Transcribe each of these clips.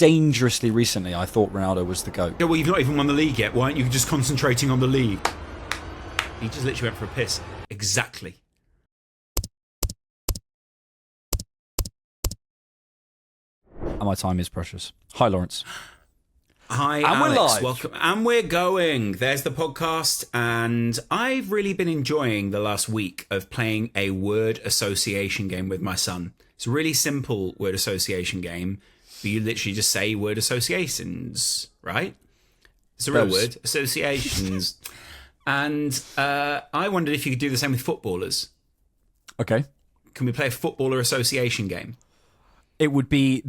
dangerously recently, I thought Ronaldo was the GOAT. Yeah, well, you've not even won the league yet. Why aren't you just concentrating on the league? He just literally went for a piss. Exactly. And my time is precious. Hi, Laurence. Hi, And Alex. we're live. Welcome. And we're going. There's the podcast. And I've really been enjoying the last week of playing a word association game with my son. It's a really simple word association game. But you literally just say word associations, right? It's a real word. Associations. And I wondered if you could do the same with footballers. Okay. Can we play a footballer association game? It would be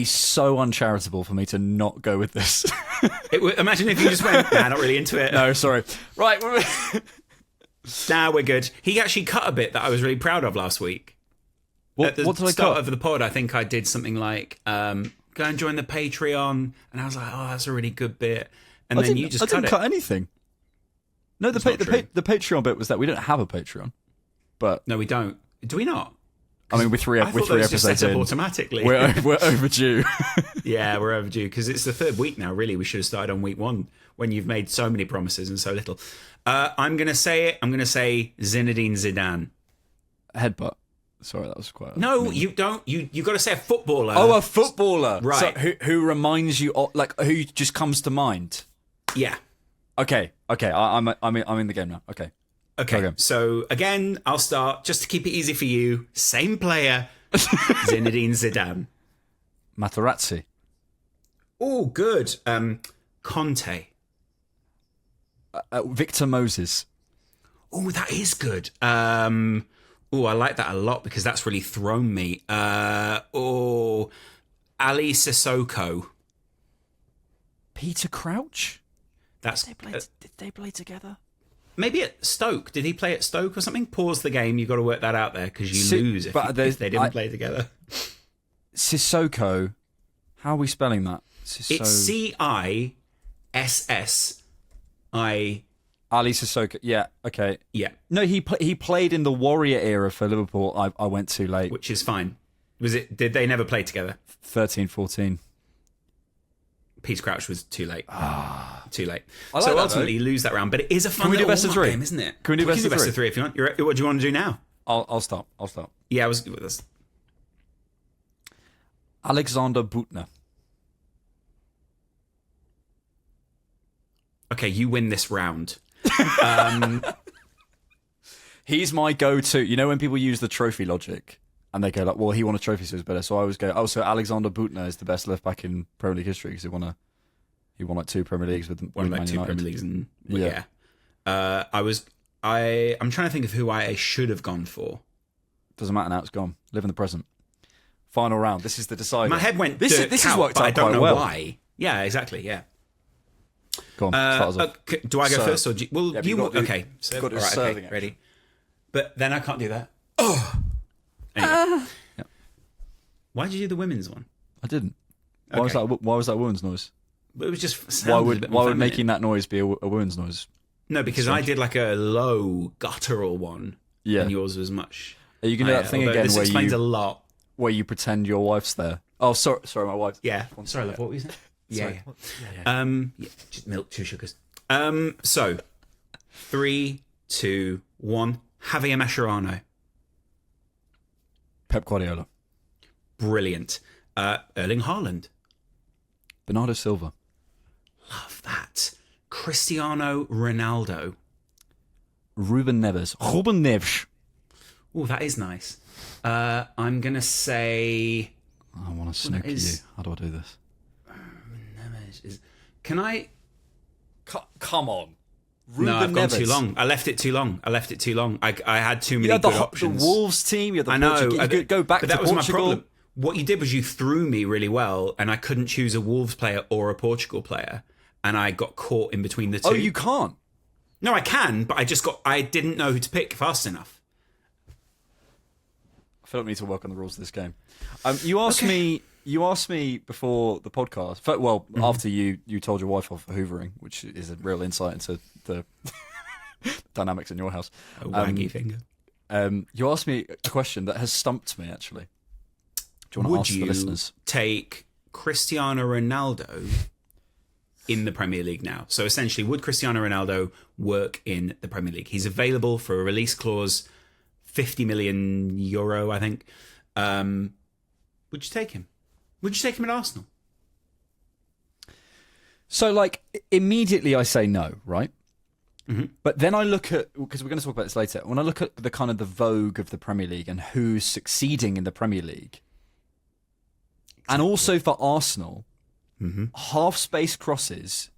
so uncharitable for me to not go with this. Imagine if you just went, nah, not really into it. No, sorry. Right. Nah, we're good. He actually cut a bit that I was really proud of last week. What At the did I start cut? of the pod, I think I did something like, go and join the Patreon. And I was like, oh, that's a really good bit. And then you just cut it. I didn't cut anything. No, the Patreon bit was that we don't have a Patreon. But No, we don't. Do we not? I mean, we're three episodes just set up in. automatically. We're overdue. Yeah, we're overdue because it's the third week now. Really, we should have started on week 1 when you've made so many promises and so little. I'm going to say it. I'm going to say Zinedine Zidane. Headbutt. Sorry, that was quite. No, you don't. You got to say a footballer. Oh, a footballer, right? So who reminds you, of, like who just comes to mind? Yeah. Okay. I'm in the game now. Okay. So again, I'll start just to keep it easy for you. Same player, Zinedine Zidane. Materazzi. Oh, good. Conte. Victor Moses. Oh, that is good. I like that a lot because that's really thrown me. Ali Sissoko. Peter Crouch. That's Did they play together? maybe at Stoke. Did he play at Stoke or something? Pause the game. You've got to work that out there because you lose if they didn't play together. Sissoko. How are we spelling that? It'sCissi. Ali Sissoko. Yeah. Okay. Yeah. No, he played in the Warrior era for Liverpool. I went too late. Which is fine. Did they never play together? 13-14. Peter Crouch was too late. Too late. I like So that, ultimately, you lose that round. But it is a fun Can we do little best of warm-up three? game, isn't it? Can we do best of best three? of three if you want. What do you want to do now? I'll start. Yeah, I was good with this. Alexander Butner. Okay, you win this round. He's my go-to. You know when people use the trophy logic and they go like, "Well, he won a trophy, so it's better." So I always go, "Oh, so Alexander Butner is the best left back in Premier League history because he won like 2 Premier Leagues with Won like Man 2 United." Premier Leagues and Yeah. I'm trying to think of who I should have gone for. Doesn't matter now; it's gone. Live in the present. Final round. This is the decider. My head went. This has worked but out I don't quite know well. why. Yeah, exactly. Yeah. Go on. Start us off. Do I go first or do you? Well, Yeah, you you've got to do- okay? you've got to do all right, serving okay, action. ready. But then I can't do that. Oh. Anyway. Yeah. Why did you do the women's one? I didn't. Why was that woman's noise? It was just. Why sounded a would bit more feminine. making that noise be a woman's noise? No, because I did like a low guttural one. Yeah. And yours was much. Are you gonna do that thing although again this explains a lot. where you pretend your wife's there? Oh, sorry, my wife. Yeah. Sorry, love. What were you saying? Sorry. Yeah, just milk, 2 sugars. So 3, 2, 1. Javier Mascherano. Pep Guardiola. Brilliant. Erling Haaland. Bernardo Silva. Love that. Cristiano Ronaldo. Ruben Neves. Ruben Neves. Oh, that is nice. I'm going to say... I want to snooker you. How do I do this? Can I... Come on. No, I've gone Neves. too long. I left it too long. I had too many You had good the options. Wolves team. You had the I know. Portuguese. You could go back but to that was Portugal. my problem. What you did was you threw me really well, and I couldn't choose a Wolves player or a Portugal player, and I got caught in between the two. Oh, you can't? No, I can, but I didn't know who to pick fast enough. I feel like we need to work on the rules of this game. You asked me before the podcast. After you told your wife off for hoovering, which is a real insight into the dynamics in your house. A waggy finger. You asked me a question that has stumped me. Actually, do you want to ask the listeners? Take Cristiano Ronaldo in the Premier League now? So essentially, would Cristiano Ronaldo work in the Premier League? He's available for a release clause, 50 million euro, I think. Would you take him? Would you take him at Arsenal? So, like, immediately I say no, right? Mm-hmm. But then I look at, because we're going to talk about this later, when I look at the kind of the vogue of the Premier League and who's succeeding in the Premier League, and also for Arsenal, half-space crosses,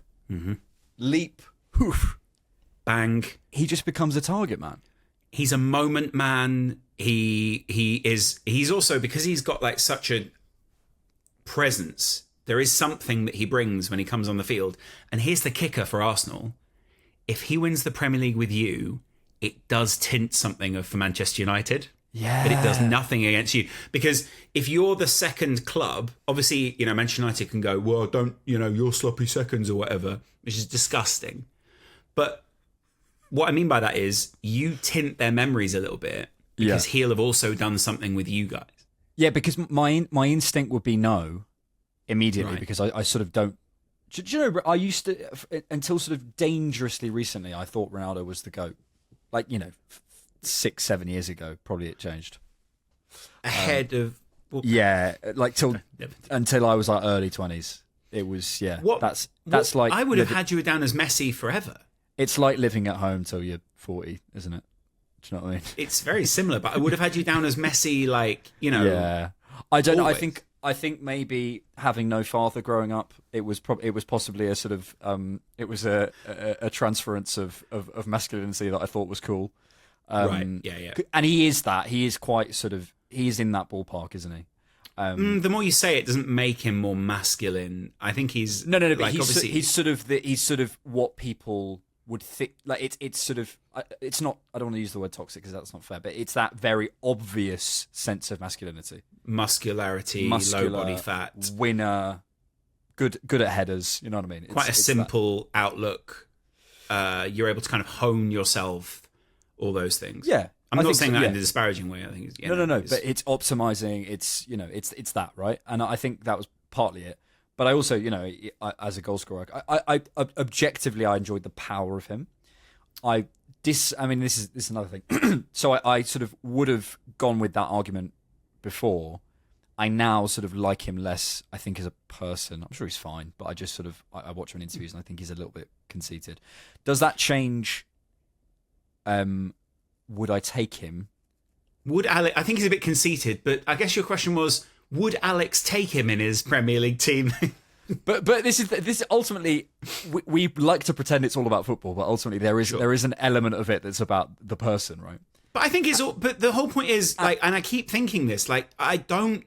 leap, hoof, bang. He just becomes a target man. He's a moment man. He's also, because he's got like such a presence, there is something that he brings when he comes on the field. And here's the kicker for Arsenal. If he wins the Premier League with you, it does tint something of for Manchester United. Yeah. But it does nothing against you. Because if you're the second club, obviously, Manchester United can go, well, don't, you're sloppy seconds or whatever, which is disgusting. But what I mean by that is you tint their memories a little bit because he'll have also done something with you guys. Yeah, because my instinct would be no immediately, right, because I sort of don't. Do you know, I used to, until sort of dangerously recently, I thought Ronaldo was the GOAT. Like, 6-7 years ago, probably it changed. Ahead of... Well, yeah, like until I was like early 20s. It was, that's like... I would have had you down as Messi forever. It's like living at home till you're 40, isn't it? Do you know what I mean? It's very similar, but I would have had you down as Messi, like, Yeah. I don't know. I think maybe having no father growing up, it was possibly a sort of it was a transference of masculinity that I thought was cool. Right. Yeah. And he is that. He is quite sort of. He is in that ballpark, isn't he? The more you say it, doesn't make him more masculine. I think he's no. But like, he's sort of what people would think. Like it's sort of. It's not. I don't want to use the word toxic because that's not fair. But it's that very obvious sense of masculinity. Muscularity, low body fat, winner, good at headers. You know what I mean? Quite a simple outlook. You're able to kind of hone yourself. All those things. Yeah, I'm not saying that in a disparaging way. I think it's, no. But it's optimizing. It's it's that, right? And I think that was partly it. But I also, as a goal scorer, I objectively I enjoyed the power of him. This is another thing. So I sort of would have gone with that argument before. I now sort of like him less, I think, as a person. I'm sure he's fine, but I just sort of I watch him in interviews and I think he's a little bit conceited. Does that change? Would I take him? Would Alex? I think he's a bit conceited, but I guess your question was, would Alex take him in his Premier League team? but this is ultimately we like to pretend it's all about football, but ultimately there is an element of it that's about the person, right? But I think it's all. But the whole point is like, and I keep thinking this, like I don't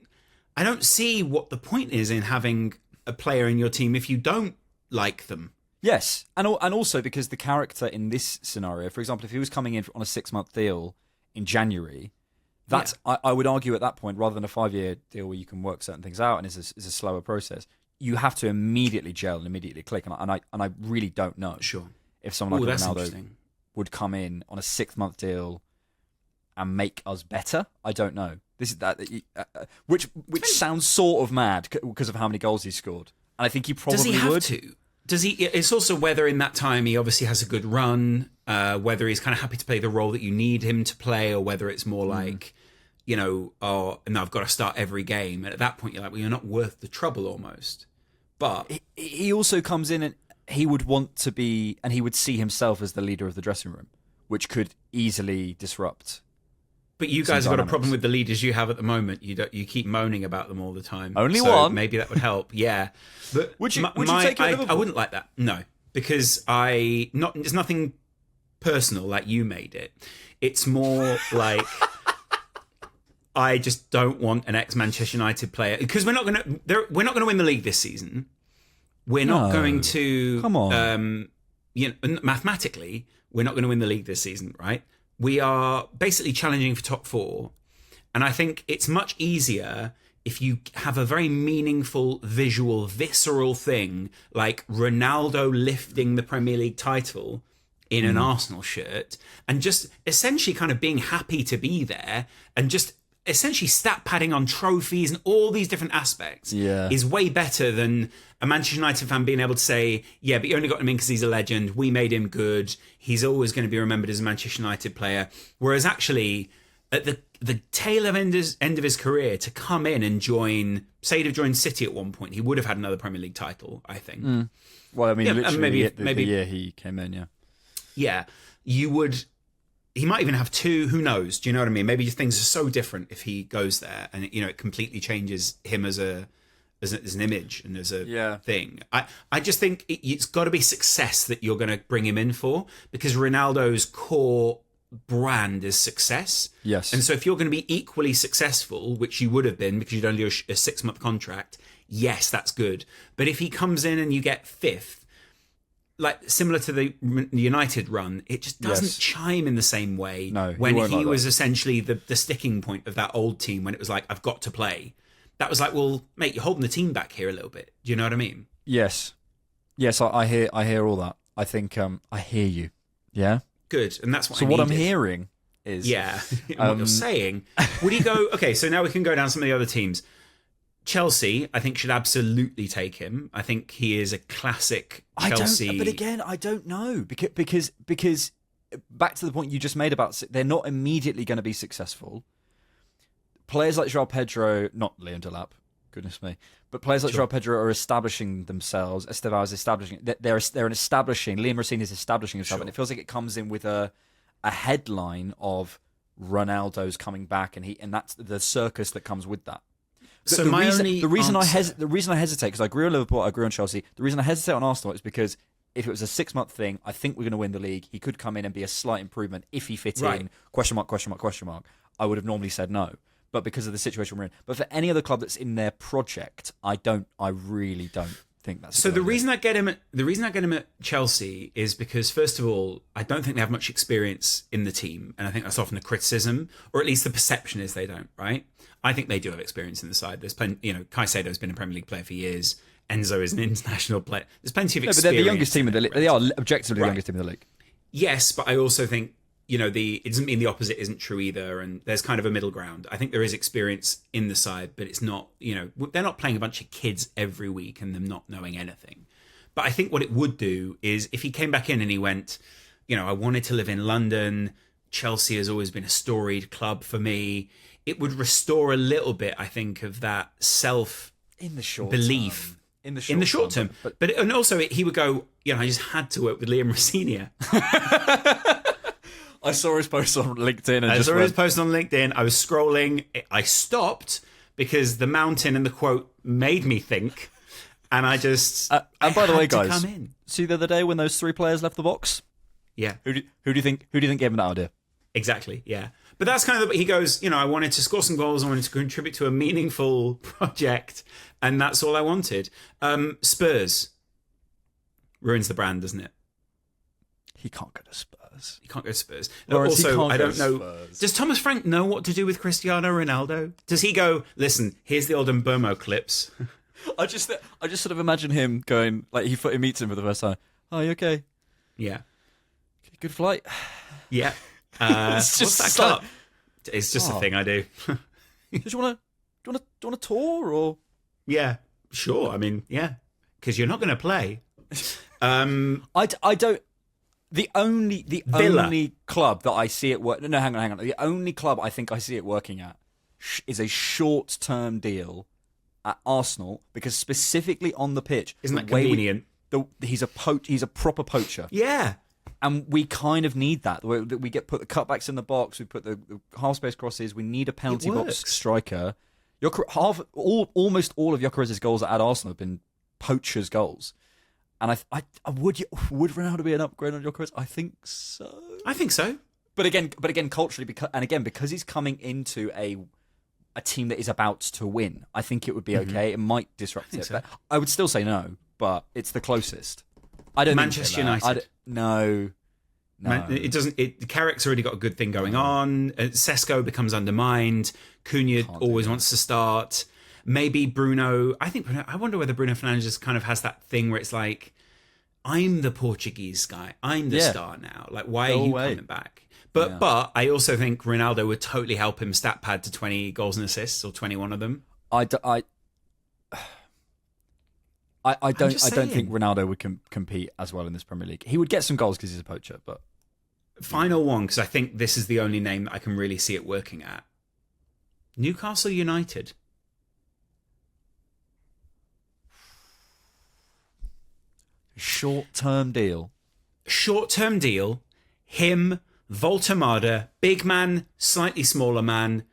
see what the point is in having a player in your team if you don't like them. Yes, and also because the character in this scenario, for example, if he was coming in on a 6-month deal in January, that's I would argue at that point, rather than a 5-year deal where you can work certain things out and is a slower process, you have to immediately gel and immediately click. And I really don't know if someone like Ronaldo would come in on a 6-month deal and make us better. I don't know. This is that which sounds sort of mad because of how many goals he scored, and I think he probably Does he have would. To? Does he? It's also whether in that time he obviously has a good run, whether he's kind of happy to play the role that you need him to play, or whether it's more like, oh, no, I've got to start every game. And at that point, you're like, well, you're not worth the trouble almost. But he also comes in and he would want to be, and he would see himself as the leader of the dressing room, which could easily disrupt. But you guys have got a problem with the leaders you have at the moment. You keep moaning about them all the time. Only one. Maybe that would help. Yeah. But would you take it? I wouldn't like that. No, because it's nothing personal like you made it. It's more like I just don't want an ex-Manchester United player, because we're not going to win the league this season. We're not going to. Come on. Mathematically, we're not going to win the league this season, right? We are basically challenging for top 4. And I think it's much easier if you have a very meaningful, visual, visceral thing like Ronaldo lifting the Premier League title in an Arsenal shirt and just essentially kind of being happy to be there and just essentially stat padding on trophies and all these different aspects is way better than a Manchester United fan being able to say, yeah, but you only got him in because he's a legend. We made him good. He's always going to be remembered as a Manchester United player. Whereas actually, at the tail end of his career, to come in and join, say he'd have joined City at one point, he would have had another Premier League title, I think. Well, I mean, literally maybe the year he came in, yeah. Yeah, you would... He might even have two, who knows? Do you know what I mean? Maybe things are so different if he goes there, and it completely changes him as an image and as a thing. I just think it's got to be success that you're going to bring him in for, because Ronaldo's core brand is success. Yes. And so if you're going to be equally successful, which you would have been because you'd only do a 6-month contract, yes, that's good. But if he comes in and you get 5th, like similar to the United run, it just doesn't chime in the same way. No, when he was essentially the sticking point of that old team, when it was like, I've got to play. That was like, well, mate, you're holding the team back here a little bit. Do you know what I mean? Yes, I hear all that. I think I hear you. Yeah, good, and that's what. So what I'm hearing is what you're saying. Would he go? Okay, so now we can go down some of the other teams. Chelsea, I think, should absolutely take him. I think he is a classic Chelsea. But again, I don't know because back to the point you just made about they're not immediately going to be successful. Players like João Pedro, not Liam Delap, goodness me, but players like João Pedro are establishing themselves. Estevao is establishing. They're establishing. Liam Rosini is establishing himself, and it feels like it comes in with a headline of Ronaldo's coming back, and that's the circus that comes with that. So the reason I hesitate, because I agree on Liverpool, I agree on Chelsea. The reason I hesitate on Arsenal is because if it was a 6-month thing, I think we're going to win the league. He could come in and be a slight improvement if he fit in. Question mark, question mark, question mark. I would have normally said no, but because of the situation we're in. But for any other club that's in their project, I really don't think that's. So the reason I get him at Chelsea is because, first of all, I don't think they have much experience in the team, and I think that's often a criticism, or at least the perception is they don't. Right? I think they do have experience in the side. There's plenty. Caicedo's been a Premier League player for years. Enzo is an international player. There's plenty of experience. But they're the youngest team in the league. They are objectively the youngest team in the league. Yes, but I also think it doesn't mean the opposite isn't true either. And there's kind of a middle ground. I think there is experience in the side, but it's not. They're not playing a bunch of kids every week and them not knowing anything. But I think what it would do is if he came back in and he went, I wanted to live in London. Chelsea has always been a storied club for me. It would restore a little bit, I think, of that in the short belief term. In the short term. But and also he would go, I just had to work with Liam Rosini. I saw his post on LinkedIn. I was scrolling. I stopped because the mountain and the quote made me think. And I just and by the way, guys, see the other day when those 3 players left the box? Yeah. Who do you think gave him that idea? Exactly, yeah. But that's kind of he goes, I wanted to score some goals, I wanted to contribute to a meaningful project, and that's all I wanted. Spurs ruins the brand, doesn't it? He can't go to Spurs. Also, I don't know. Does Thomas Frank know what to do with Cristiano Ronaldo? Does he go, listen, here's the old Mbomo clips? I just sort of imagine him going, like he meets him for the first time. Oh, you okay? Yeah. Good flight. Yeah. It's just what's that club? It's just a thing I do. Do you want a tour or? Yeah, sure. I mean, yeah, because you're not going to play. I don't. The only club that I see it work. No, hang on. The only club I think I see it working at is a short-term deal at Arsenal, because specifically on the pitch, isn't that convenient? He's a proper poacher. Yeah. And we kind of need that. We put the cutbacks in the box. We put the half space crosses. We need a penalty box striker. Almost all of Gyökeres's goals at Arsenal have been poachers' goals. And would Ronaldo be an upgrade on Gyökeres? I think so. But again, culturally, because he's coming into a team that is about to win, I think it would be okay. It might disrupt it. So. But I would still say no. But it's the closest. I don't Manchester United. No. It doesn't. Carrick's already got a good thing going on. Sesko becomes undermined. Cunha always wants to start. Maybe Bruno. I wonder whether Bruno Fernandes kind of has that thing where it's like, I'm the Portuguese guy. I'm the star now. Like, why are you coming back? But I also think Ronaldo would totally help him stat pad to 20 goals and assists, or 21 of them. I don't think Ronaldo would compete as well in this Premier League. He would get some goals because he's a poacher, but final one, because I think this is the only name that I can really see it working at. Newcastle United. Short-term deal. Short-term deal. Him, Voltemada, big man, slightly smaller man.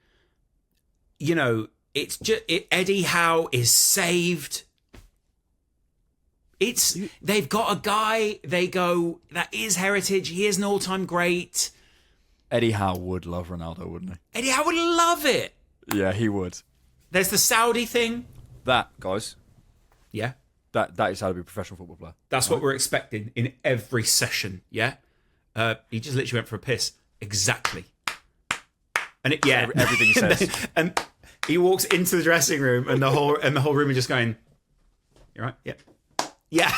You know, it's just Eddie Howe is saved. They've got a guy. They go, that is heritage. He is an all-time great. Eddie Howe would love Ronaldo, wouldn't he? Eddie Howe would love it. Yeah, he would. There's the Saudi thing. That, guys. Yeah. That is how to be a professional football player. That's what we're expecting in every session. Yeah. He just literally went for a piss. Exactly. And everything he says. And he walks into the dressing room, and the whole room is just going, "You right? Yeah, yeah."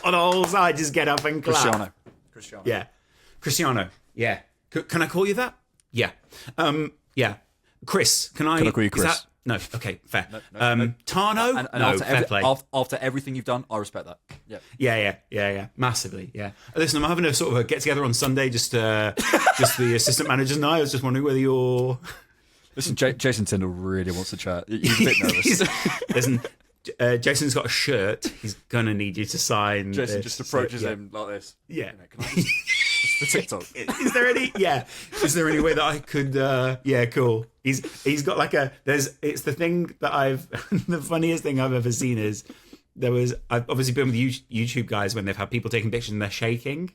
On the whole side, just get up and clap. Cristiano. Yeah, Cristiano. Yeah. Can I call you that? Yeah. Yeah. Chris. Can I call you Chris? No. Okay. Fair. No. Tano. And no. after Fair play. After everything you've done, I respect that. Yeah. Yeah. Massively. Yeah. Listen, I'm having a sort of a get together on Sunday, just the assistant managers and I was just wondering whether you're. Listen, Jason Tyndall really wants to chat. He's a bit nervous. Listen, Jason's got a shirt. He's gonna need you to sign. Jason just approaches him like this. Yeah. Can I it's the TikTok. Is there any? Yeah. Is there any way that I could? Yeah. Cool. He's got like a. It's the thing that the funniest thing I've ever seen is I've obviously been with YouTube guys when they've had people taking pictures and they're shaking.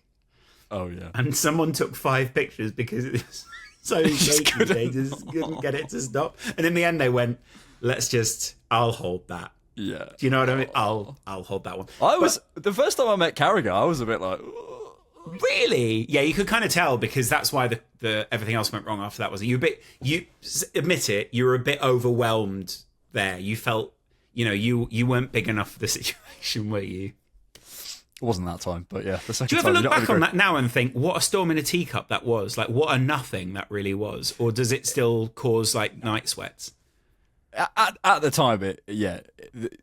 Oh yeah. And someone took 5 pictures because it was so shaky. They just couldn't get it to stop. And in the end, they went, I'll hold that. Yeah. Do you know what I mean? I'll hold that one. The first time I met Carragher, I was a bit like, really? Yeah, you could kind of tell because that's why the everything else went wrong after that. You admit it, you were a bit overwhelmed there. You felt, you weren't big enough for the situation, were you? It wasn't that time, but yeah. The second Do you ever time, look back on that now and think, what a storm in a teacup that was? Like, what a nothing that really was? Or does it still cause, like, night sweats? At the time,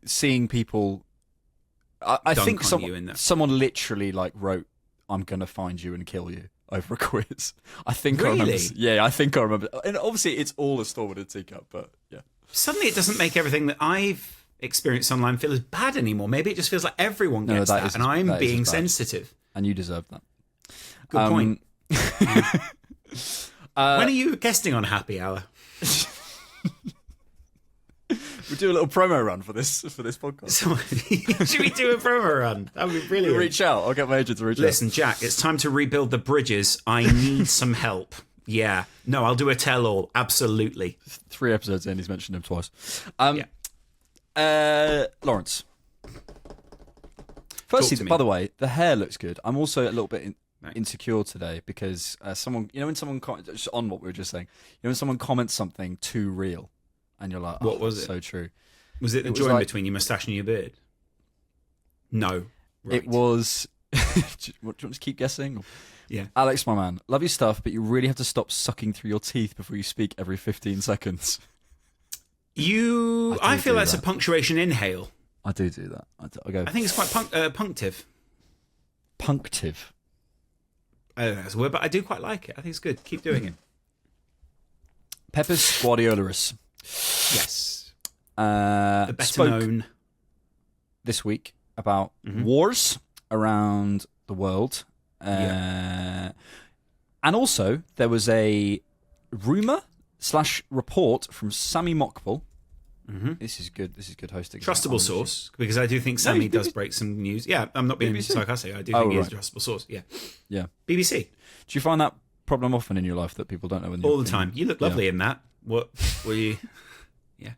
seeing people... I think someone literally, like, wrote, "I'm going to find you and kill you," over a quiz. I think really? I remember. Yeah, I think I remember. And obviously, it's all a storm in a teacup, but yeah. Suddenly, it doesn't make everything that I've experienced online feel as bad anymore. Maybe it just feels like everyone gets that and I'm being sensitive. And you deserve that. Good point. When are you guesting on Happy Hour? We'll do a little promo run for this podcast. Should we do a promo run? That would be brilliant. Reach out. I'll get my agent to reach out. Listen, Jack, it's time to rebuild the bridges. I need some help. Yeah. No, I'll do a tell-all. Absolutely. 3 episodes in, he's mentioned him twice. Laurence. Firstly, by the way, the hair looks good. I'm also a little bit insecure today because someone, when someone just on what we were just saying, when someone comments something too real, and you're like, "What was it? So true." Was it the join between your moustache and your beard? No, right. It was. Do you want to keep guessing? Yeah. Alex, my man, love your stuff, but you really have to stop sucking through your teeth before you speak every 15 seconds. I feel that's a punctuation inhale. I do that. I think it's quite punctive. Punctive? I don't know that's a word, but I do quite like it. I think it's good. Keep doing it. Pepis Guardiolaris. Yes. The better known. This week about wars around the world. And also, there was a rumour/report from Sammy Mockbull. This is good. This is good hosting. Trustable source, because I do think Sammy does break some news. Yeah, I'm not being sarcastic. I do think he is a trustable source. Yeah. BBC. Do you find that problem often in your life that people don't know? All the time. You look lovely in that. What were you? Yeah.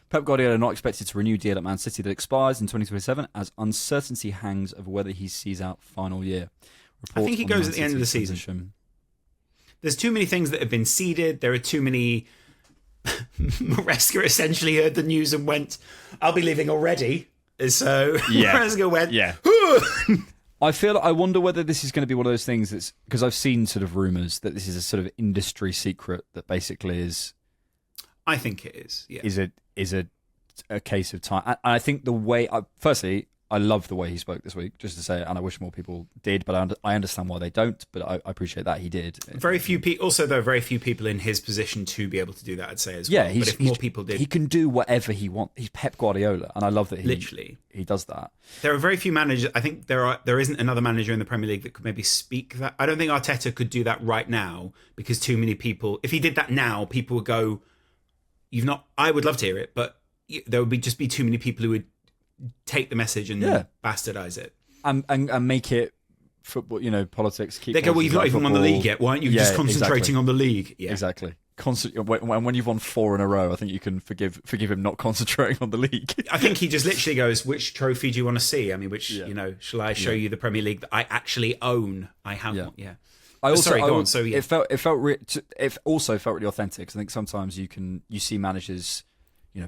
Pep Guardiola not expected to renew deal at Man City that expires in 2027 as uncertainty hangs over whether he sees out final year. I think he goes at the end of the season. Position. There's too many things that have been seeded. There are too many. Maresca essentially heard the news and went, "I'll be leaving already." So Maresca went, I wonder whether this is going to be one of those things that's because I've seen sort of rumours that this is a sort of industry secret that basically is. I think it is. Yeah. Is a case of time. And I think the way, firstly, I love the way he spoke this week, just to say, and I wish more people did, but I understand why they don't, but I appreciate that he did. Very few people, also there are very few people in his position to be able to do that, I'd say as well. Yeah, but if more people did. He can do whatever he wants. He's Pep Guardiola, and I love that he does that. There are very few managers, I think there isn't another manager in the Premier League that could maybe speak that. I don't think Arteta could do that right now, because too many people, if he did that now, people would go, I would love to hear it, but there would just be too many people who would take the message and bastardize it and make it football. Politics. They go, well, you've not even won the league yet. Why aren't you just concentrating on the league? Yeah, exactly. When you've won 4 in a row, I think you can forgive him not concentrating on the league. I think he just literally goes, "Which trophy do you want to see? I mean, shall I show you the Premier League that I actually own? I have one." Yeah. It also felt really authentic. 'Cause I think sometimes you see managers,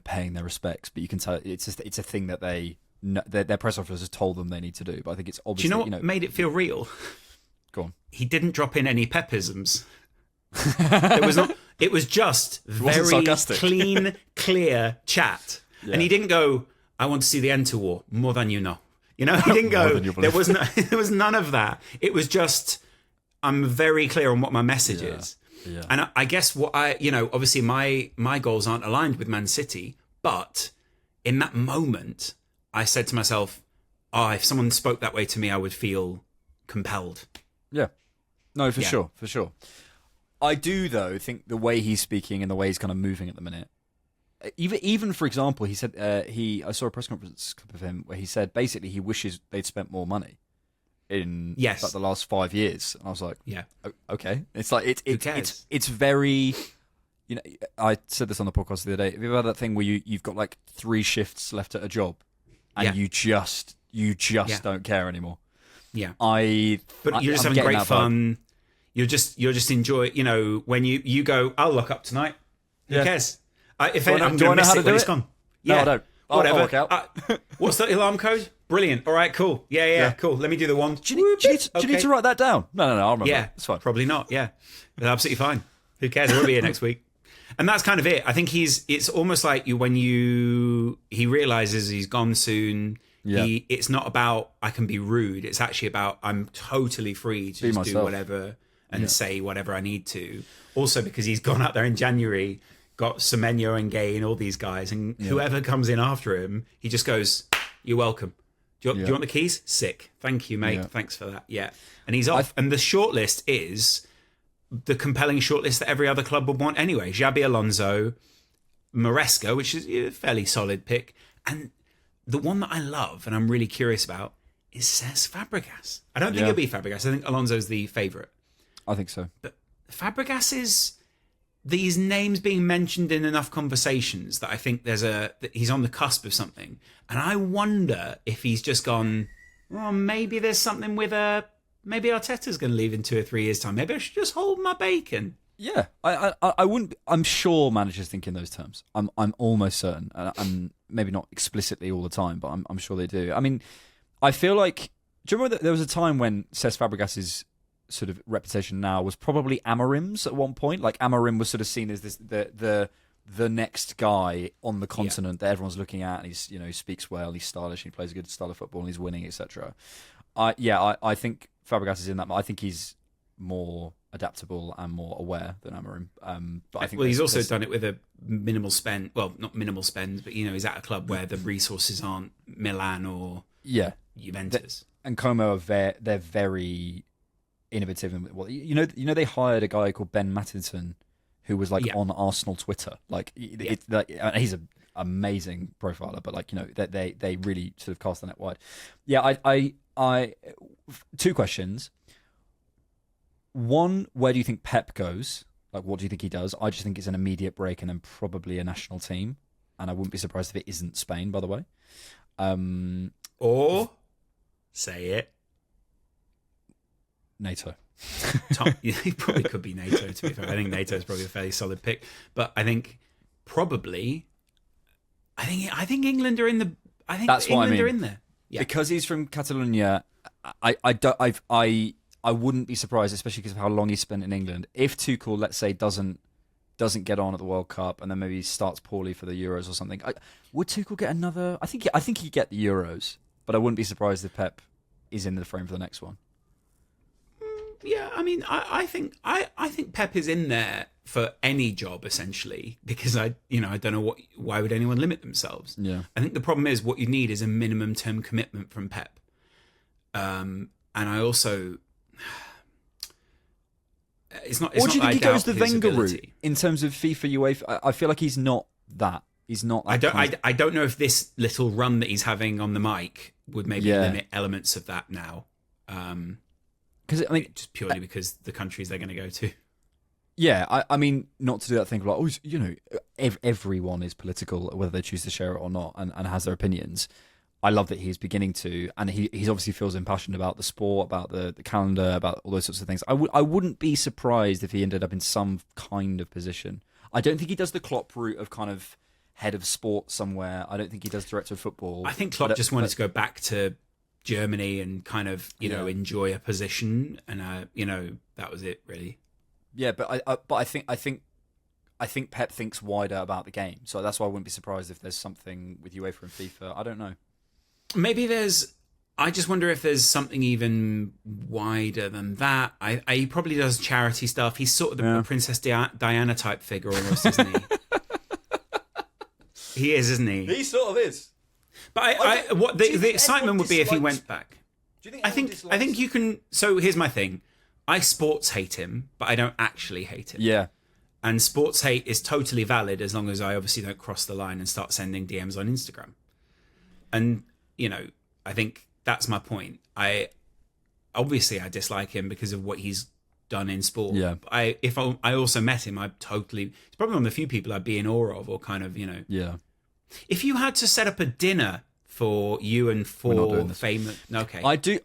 paying their respects, but you can tell it's a thing that their press officers told them they need to do. But I think it's obviously. Do you know what made it feel real? Go on. He didn't drop in any Pepisms. It was just very clean, clear chat, and he didn't go, "I want to see the end to war more than you know." He didn't go. There was none of that. It was just, I'm very clear on what my message is. Yeah. And I guess what obviously my goals aren't aligned with Man City, but in that moment, I said to myself, if someone spoke that way to me, I would feel compelled. Yeah. No, for sure. I do, though, think the way he's speaking and the way he's kind of moving at the minute, even for example, he said, I saw a press conference clip of him where he said basically he wishes they'd spent more money in like the last 5 years, and I was like, okay. It's like it's very, I said this on the podcast the other day. Have you ever had that thing where you've got like 3 shifts left at a job, and you just don't care anymore? Yeah, but you're just having great fun. You're just enjoy. When you go, I'll lock up tonight. Who cares? If I'm going to miss it when it's gone. Yeah, no, I don't. Whatever. I'll work out. What's the alarm code? Brilliant. All right, cool. Yeah, cool. Let me do the one. Do you need to write that down? No, I'll remember. Yeah, it's fine. Probably not. Yeah, it's absolutely fine. Who cares? We'll be here next week. And that's kind of it. I think it's almost like he realizes he's gone soon. Yeah. It's not about I can be rude. It's actually about I'm totally free to just do whatever and say whatever I need to. Also because he's gone out there in January, got Semenyo and Gay and all these guys, and whoever comes in after him, he just goes, "You're welcome. Do you want the keys? Sick. Thank you, mate. Yeah. Thanks for that." Yeah. And he's off. And the shortlist is the compelling shortlist that every other club would want anyway. Xabi Alonso, Maresca, which is a fairly solid pick, and the one that I love and I'm really curious about is Cesc Fabregas. I don't think it'll be Fabregas. I think Alonso's the favourite. I think so. But Fabregas is these names being mentioned in enough conversations that I think that he's on the cusp of something. And I wonder if he's just gone, well, maybe there's something with maybe Arteta's going to leave in 2 or 3 years' time. Maybe I should just hold my bacon. Yeah, I wouldn't. I'm sure managers think in those terms. I'm almost certain, and maybe not explicitly all the time, but I'm sure they do. I mean, I feel like. Do you remember that there was a time when Cesc Fabregas's sort of reputation now was probably Amorim's at one point? Like Amorim was sort of seen as this the next guy on the continent that everyone's looking at, and he's he speaks well, he's stylish, he plays a good style of football, and he's winning, etc. I think Fabregas is in that. I think he's more adaptable and more aware than Amorim. But I think he's also done it with a minimal spend. Well, not minimal spend, but he's at a club where the resources aren't Milan or Juventus. And Como they're very innovative. And they hired a guy called Ben Mattinson who was on Arsenal Twitter. He's an amazing profiler, but they really sort of cast the net wide. Yeah, I 2 questions. One, where do you think Pep goes? Like, what do you think he does? I just think it's an immediate break and then probably a national team. And I wouldn't be surprised if it isn't Spain, by the way. Or, say it, NATO. He probably could be NATO, to be fair. I think NATO is probably a fairly solid pick. But I think probably, I think England are in the. I think that's England what I mean. are in there. Yeah. Because he's from Catalonia I wouldn't be surprised, especially because of how long he spent in England, if Tuchel, let's say, doesn't get on at the World Cup and then maybe starts poorly for the Euros or something. Would Tuchel get another? I think he'd get the Euros, but I wouldn't be surprised if Pep is in the frame for the next one. Yeah, I mean, I think Pep is in there for any job essentially, because I don't know why would anyone limit themselves. Yeah, I think the problem is what you need is a minimum term commitment from Pep, and I also. It's not. Or do you think he goes the Wenger ability. route in terms of FIFA, UEFA? I feel like he's not that. He's not. That I don't know if this little run that he's having on the mic would maybe limit elements of that now. Because I mean, just purely because the countries they're going to go to. Yeah, I mean, not to do that thing of like, everyone is political, whether they choose to share it or not, and has their opinions. I love that he's beginning to, and he's obviously feels impassioned about the sport, about the calendar, about all those sorts of things. I wouldn't be surprised if he ended up in some kind of position. I don't think he does the Klopp route of kind of head of sport somewhere. I don't think he does director of football. I think Klopp just wanted to go back to Germany and kind of enjoy a position, and that was it really. Yeah, but I think Pep thinks wider about the game, so that's why I wouldn't be surprised if there's something with UEFA and FIFA. I don't know. Maybe I just wonder if there's something even wider than that. He probably does charity stuff. He's sort of the Princess Diana type figure almost, isn't he? He is, isn't he? He sort of is. But what the excitement would be if he went back. Do you think? I think you can. So here's my thing. I sports hate him, but I don't actually hate him. Yeah. And sports hate is totally valid as long as I obviously don't cross the line and start sending DMs on Instagram. And I think that's my point. I dislike him because of what he's done in sport. Yeah. If I also met him, it's probably one of the few people I'd be in awe of, or kind of, Yeah. If you had to set up a dinner for you and four famous, okay, I do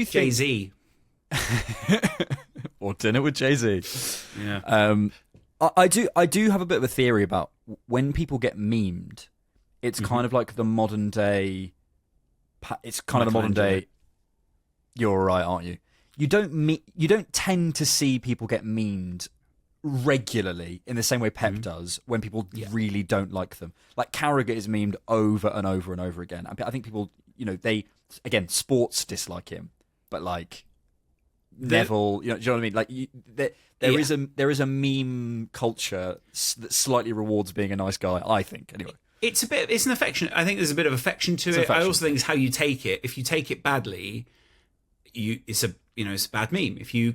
think Jay-Z or dinner with Jay-Z. Yeah. I do have a bit of a theory about when people get memed. It's kind of like the modern day. It's kind of the modern day. You're all right, aren't you? You don't tend to see people get memed regularly in the same way Pep does when people really don't like them. Like Carragher is memed over and over and over again. I think people, they again sports dislike him, but like Neville, do you know what I mean? Like there is a meme culture that slightly rewards being a nice guy. I think anyway. It's an affection. I think there's a bit of affection to it. I also think it's how you take it. If you take it badly, it's a bad meme. If you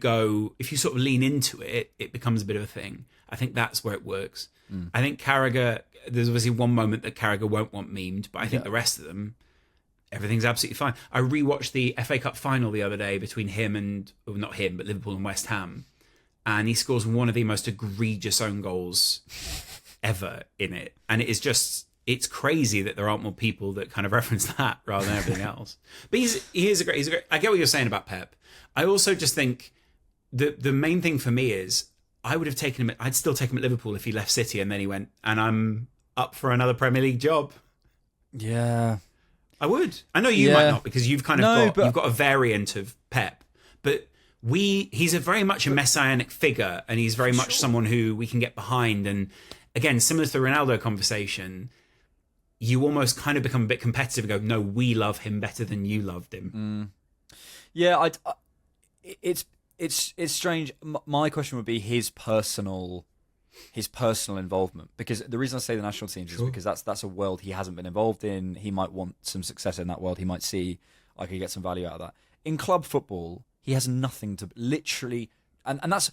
sort of lean into it, it becomes a bit of a thing. I think that's where it works. I think Carragher, there's obviously one moment that Carragher won't want memed, but I think the rest of them, everything's absolutely fine. I rewatched the FA Cup final the other day between not him, but Liverpool and West Ham, and he scores one of the most egregious own goals ever in it, and it is just. It's crazy that there aren't more people that kind of reference that rather than everything else. But he's a great. I get what you're saying about Pep. I also just think the main thing for me is I would have taken him. I'd still take him at Liverpool if he left City and then he went and I'm up for another Premier League job. Yeah, I would. I know you might not because you've kind of you've got a variant of Pep, but he's a very much a messianic figure and he's very much someone who we can get behind. And again, similar to the Ronaldo conversation. You almost kind of become a bit competitive and go, no, we love him better than you loved him. Yeah, it's strange. My question would be his personal involvement, because the reason I say the national teams is because that's a world he hasn't been involved in. He might want some success in that world. He might see I could get some value out of that. In club football, he has nothing to literally, and that's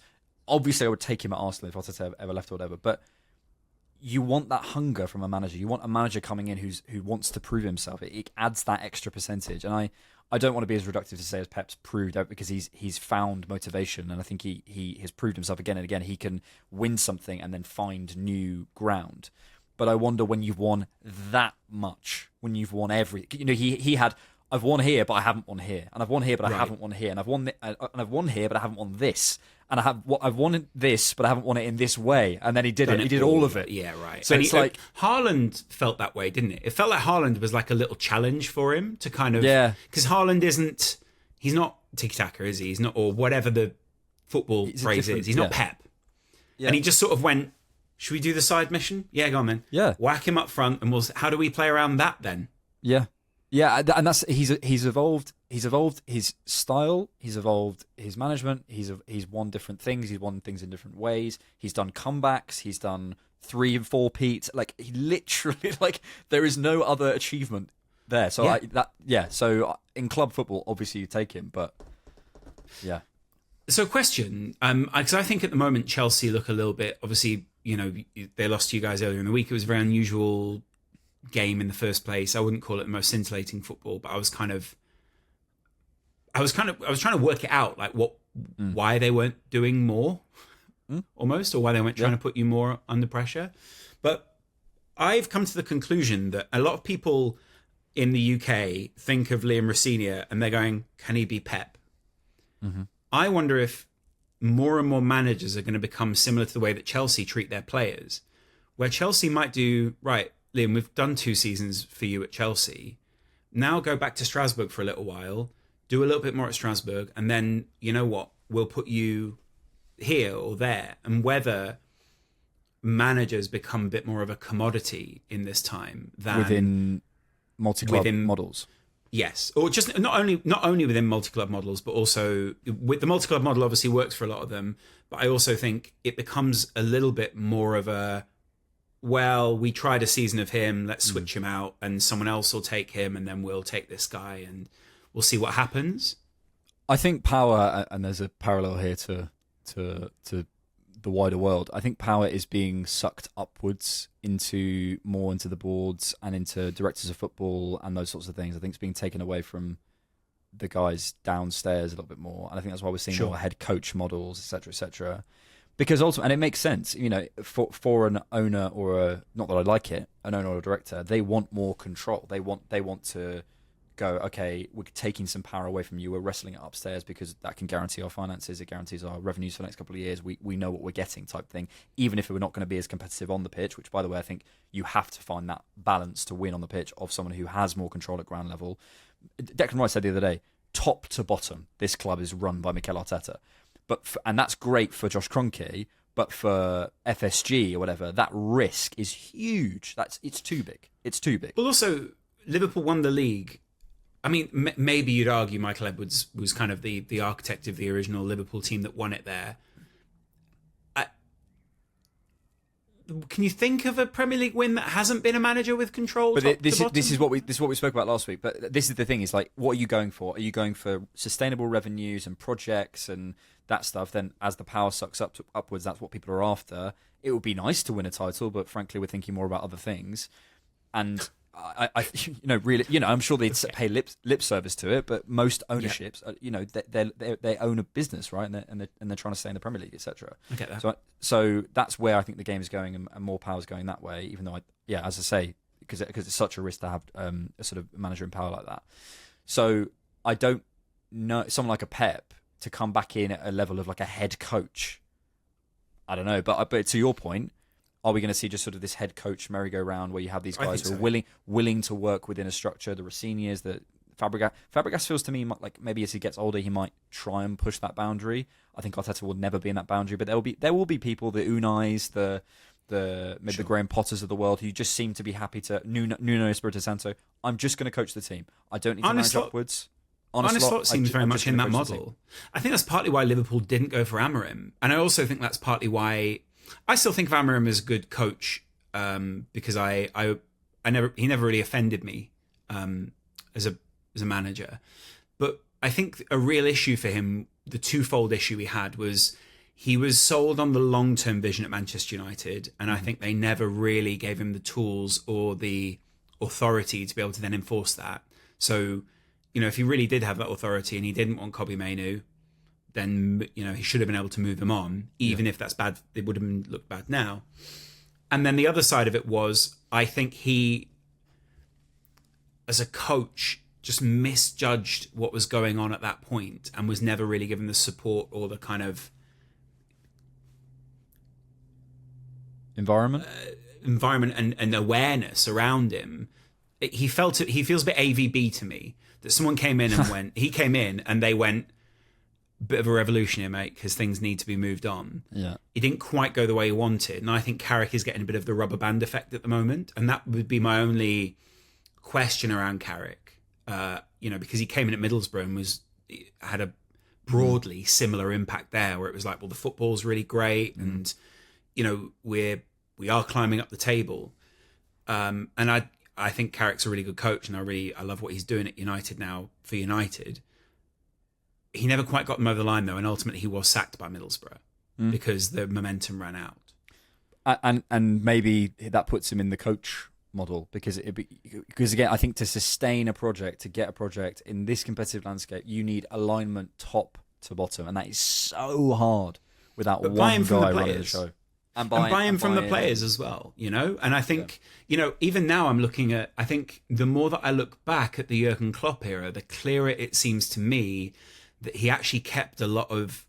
obviously I would take him at Arsenal if Arteta ever left or whatever, but. You want that hunger from a manager. You want a manager coming in who wants to prove himself. It adds that extra percentage. And I don't want to be as reductive to say as Pep's proved out, because he's found motivation, and I think he has proved himself again and again. He can win something and then find new ground. But I wonder when you've won that much, when you've won he had I've won here but I haven't won here, and I've won here but I haven't won here, and I've won here but I haven't won this. And I've won this, but I haven't won it in this way. And then he did it. He did all of it. Yeah, right. So it's like Haaland felt that way, didn't it? It felt like Haaland was like a little challenge for him to kind of because Haaland isn't. he's not tiki-taka, is he? He's not, or whatever the football phrase is. He's not Pep. Yeah. And he just sort of went, should we do the side mission? Yeah, go on then. Yeah. Whack him up front, and how do we play around that then? Yeah. Yeah, and that's he's evolved his style, he's evolved his management, he's won different things, he's won things in different ways, he's done comebacks, he's done 3 and 4 peats, like he literally, like there is no other achievement there. So so in club football obviously you take him, but yeah. So question, because I think at the moment Chelsea look a little bit, obviously, you know, they lost to you guys earlier in the week. It was a very unusual game in the first place. I wouldn't call it the most scintillating football, but I was trying to work it out, like why they weren't doing more, almost, or why they weren't trying to put you more under pressure. But I've come to the conclusion that a lot of people in the UK think of Liam Rossini and they're going, can he be Pep? Mm-hmm. I wonder if more and more managers are going to become similar to the way that Chelsea treat their players, where Chelsea might do, right, Liam, we've done 2 seasons for you at Chelsea. Now go back to Strasbourg for a little while, do a little bit more at Strasbourg, and then, you know what, we'll put you here or there. And whether managers become a bit more of a commodity in this time than within multi-club models. Yes, or just not only within multi-club models, but also with the multi-club model obviously works for a lot of them. But I also think it becomes a little bit more of a, well, we tried a season of him, let's switch him out, and someone else will take him, and then we'll take this guy, and we'll see what happens. I think power, and there's a parallel here to the wider world. I think power is being sucked upwards into the boards and into directors of football and those sorts of things. I think it's being taken away from the guys downstairs a little bit more, and I think that's why we're seeing more head coach models, etc., etc. Because ultimately, and it makes sense, you know, for an owner or not that I like it, an owner or a director, they want more control. They want to go, okay, we're taking some power away from you. We're wrestling it upstairs because that can guarantee our finances. It guarantees our revenues for the next couple of years. We know what we're getting, type thing. Even if we're not going to be as competitive on the pitch, which, by the way, I think you have to find that balance to win on the pitch of someone who has more control at ground level. Declan Rice said the other day, top to bottom, this club is run by Mikel Arteta. And that's great for Josh Kroenke, but for FSG or whatever, that risk is huge. It's too big. It's too big. Well, also, Liverpool won the league. I mean, maybe you'd argue Michael Edwards was kind of the architect of the original Liverpool team that won it there. Can you think of a Premier League win that hasn't been a manager with control? But this is what we spoke about last week. But this is the thing: is like, what are you going for? Are you going for sustainable revenues and projects and that stuff? Then, as the power sucks upwards, that's what people are after. It would be nice to win a title, but frankly, we're thinking more about other things. And I really, I'm sure they'd pay lip service to it, but most ownerships, they own a business, right? And they're trying to stay in the Premier League, etc. I get that. So that's where I think the game is going, and more power is going that way. Even though, as I say, because it's such a risk to have a sort of manager in power like that. So I don't know someone like a Pep to come back in at a level of like a head coach. I don't know, but to your point, are we going to see just sort of this head coach merry-go-round where you have these guys who are willing to work within a structure? The Rossiniers, the Fabregas feels to me like maybe as he gets older he might try and push that boundary. I think Arteta will never be in that boundary, but there will be people, the Unais, the Graham Potters of the world, who just seem to be happy to Nuno Espirito Santo. I'm just going to coach the team. I don't need to manage upwards. Honest Lot seems very much in that model. I think that's partly why Liverpool didn't go for Amorim, and I also think that's partly why I still think of Amorim as a good coach, because he never really offended me as a manager. But I think a real issue for him, the twofold issue he had, was he was sold on the long-term vision at Manchester United, and I think they never really gave him the tools or the authority to be able to then enforce that. So, if he really did have that authority and he didn't want Kobbie Mainoo, then he should have been able to move them on, even if that's bad. It would have looked bad now. And then the other side of it was, I think he, as a coach, just misjudged what was going on at that point and was never really given the support or the kind of environment and awareness around him he feels a bit AVB to me, that someone came in and he came in and they went, bit of a revolution here, mate, because things need to be moved on. Yeah. It didn't quite go the way he wanted. And I think Carrick is getting a bit of the rubber band effect at the moment. And that would be my only question around Carrick, because he came in at Middlesbrough and had a broadly similar impact there, where it was like, well, the football's really great and, we are climbing up the table. And I think Carrick's a really good coach, and I love what he's doing at United now for United. He never quite got them over the line, though, and ultimately he was sacked by Middlesbrough because the momentum ran out. And maybe that puts him in the coach model, because again, I think to sustain a project, to get a project in this competitive landscape, you need alignment top to bottom, and that is so hard without one guy running the show. And buy-in from the players as well, And I think, even now I'm looking at, I think the more that I look back at the Jurgen Klopp era, the clearer it seems to me that he actually kept a lot of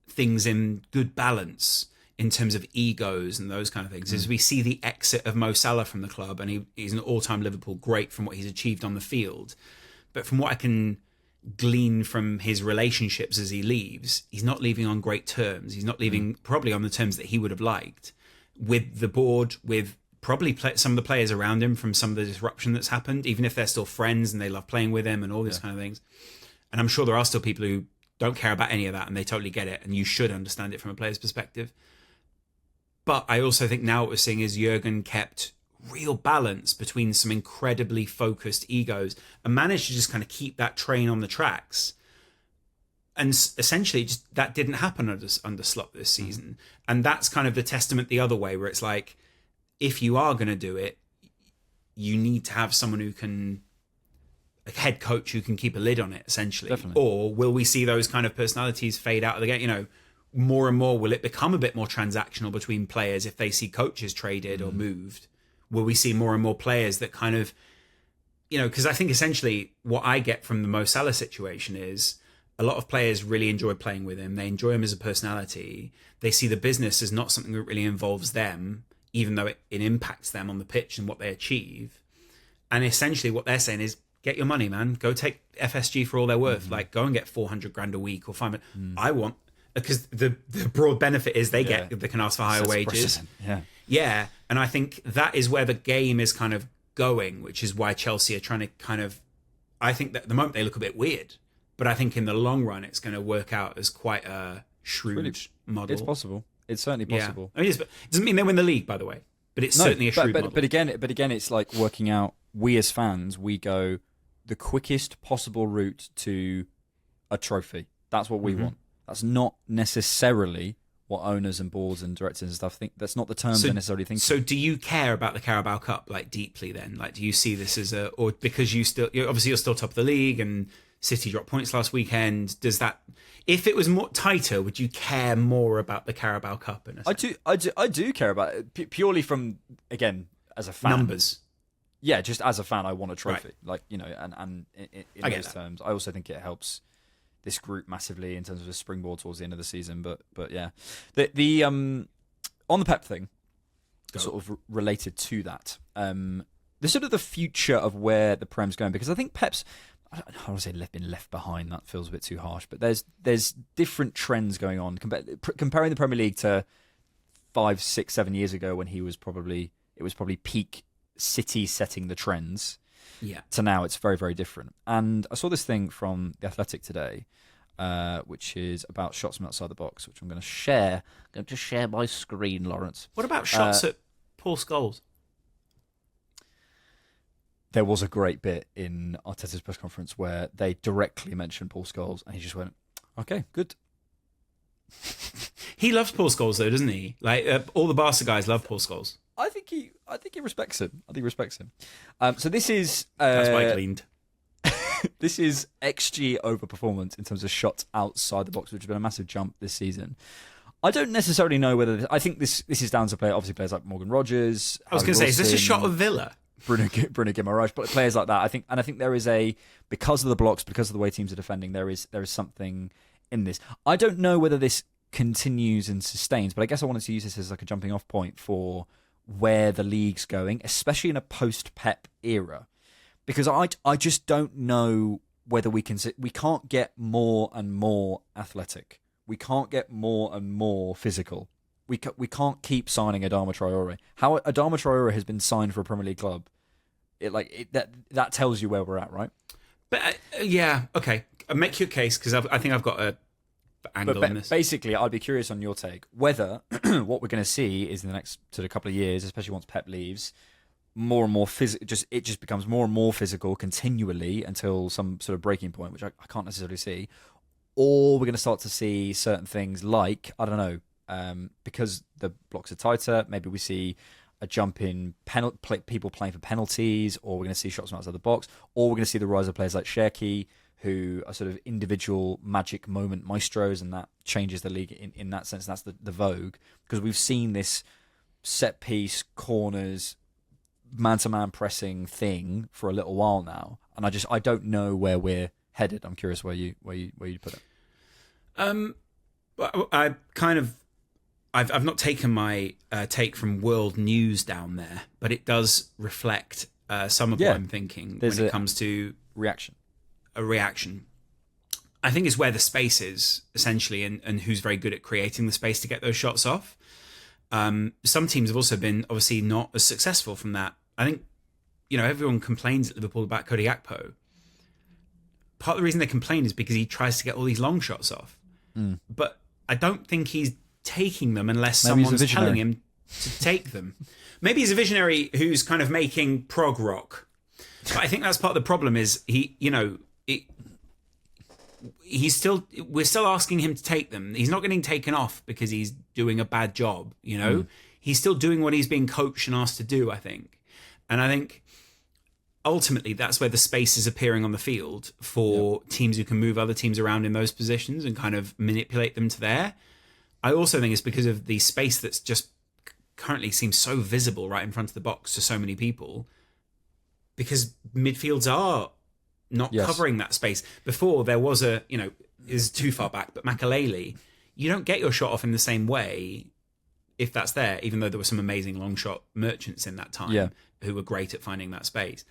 things in good balance in terms of egos and those kind of things. As we see the exit of Mo Salah from the club, and he's an all-time Liverpool great from what he's achieved on the field. But from what I can glean from his relationships as he leaves, he's not leaving on great terms. He's not leaving probably on the terms that he would have liked, with the board, with probably some of the players around him from some of the disruption that's happened, even if they're still friends and they love playing with him and all these kind of things. And I'm sure there are still people who don't care about any of that, and they totally get it, and you should understand it from a player's perspective. But I also think now what we're seeing is Jurgen kept real balance between some incredibly focused egos and managed to just kind of keep that train on the tracks. And essentially just that didn't happen under Slot this season. And that's kind of the testament the other way, where it's like, if you are going to do it, you need to have someone who can, a head coach who can keep a lid on it, essentially. Definitely. Or will we see those kind of personalities fade out of the game? More and more, will it become a bit more transactional between players if they see coaches traded or moved? Will we see more and more players that kind of, because I think essentially what I get from the Mo Salah situation is a lot of players really enjoy playing with him. They enjoy him as a personality. They see the business as not something that really involves them, even though it impacts them on the pitch and what they achieve. And essentially what they're saying is, get your money, man. Go take FSG for all they're worth. Like, go and get 400 grand a week or 500. I want, because the broad benefit is they can ask for higher wages. Yeah. And I think that is where the game is kind of going, which is why Chelsea are trying to kind of, I think that at the moment they look a bit weird, but I think in the long run it's going to work out as quite a shrewd model. It's possible. It's certainly possible. Yeah. It doesn't mean they win the league, by the way, but it's certainly a shrewd model. But again, it's like working out, we as fans, we go the quickest possible route to a trophy. That's what we want. That's not necessarily what owners and boards and directors and stuff think. That's not the terms they're necessarily thinking. So do you care about the Carabao Cup deeply then? Do you see this as or because you're still top of the league and City dropped points last weekend, does that, if it was more tighter, would you care more about the Carabao Cup? I do care about it purely from, again, as a fan. Numbers. Yeah, just as a fan, I want a trophy. Right. And in those terms, I also think it helps this group massively in terms of a springboard towards the end of the season. But yeah, the on the Pep thing, sort of related to that, the sort of the future of where the Prem's going, because I think Pep's, I don't want to say been left behind. That feels a bit too harsh, but there's different trends going on. Comparing the Premier League to 5, 6, 7 years ago, when it was probably peak City setting the trends. Yeah. To now, it's very, very different. And I saw this thing from The Athletic today, which is about shots from outside the box, which I'm going to share. I'm going to share my screen, Laurence. What about shots at Paul Scholes? There was a great bit in Arteta's press conference where they directly mentioned Paul Scholes, and he just went, "Okay, good." He loves Paul Scholes, though, doesn't he? All the Barca guys love Paul Scholes. I think he respects him. So this is that's why I gleaned. This is XG overperformance in terms of shots outside the box, which has been a massive jump this season. I don't necessarily know whether I think this is down to players like Morgan Rogers. I was going to say, is this a shot of Villa? Bruno Guimaraes, but players like that. I think there is because of the blocks, because of the way teams are defending, there is something in this. I don't know whether this continues and sustains, but I guess I wanted to use this as a jumping off point for where the league's going, especially in a post-Pep era. because I just don't know whether we can't get more and more athletic. We can't get more and more physical. We can't keep signing Adama Traore. How Adama Traore has been signed for a Premier League club, that tells you where we're at, right? But okay. Make your case, because I think I've got a angle on this. Basically, I'd be curious on your take whether what we're going to see is in the next sort of couple of years, especially once Pep leaves, more and more physical. It just becomes more and more physical continually until some sort of breaking point, which I can't necessarily see. Or we're going to start to see certain things like, I don't know, because the blocks are tighter. Maybe we see a jump in people playing for penalties, or we're going to see shots from outside the box, or we're going to see the rise of players like Cherki, who are sort of individual magic moment maestros, and that changes the league in that sense. That's the vogue, because we've seen this set piece, corners, man-to-man pressing thing for a little while now, and I don't know where we're headed. I'm curious where you put it. I've not taken my take from world news down there, but it does reflect some of what I'm thinking when it comes to a reaction. I think it's where the space is, essentially, and who's very good at creating the space to get those shots off. Some teams have also been obviously not as successful from that. I think, everyone complains at Liverpool about Cody Gakpo. Part of the reason they complain is because he tries to get all these long shots off. But I don't think he's taking them unless someone's telling him to take them. Maybe he's a visionary who's kind of making prog rock. But I think that's part of the problem is we're still asking him to take them. He's not getting taken off because he's doing a bad job, He's still doing what he's being coached and asked to do, I think. And I think ultimately that's where the space is appearing on the field for teams who can move other teams around in those positions and kind of manipulate them to there. I also think it's because of the space that's just currently seems so visible right in front of the box to so many people, because midfields are not covering that space. Before there was is too far back, but Makaleli, you don't get your shot off in the same way if that's there, even though there were some amazing long shot merchants in that time who were great at finding that space.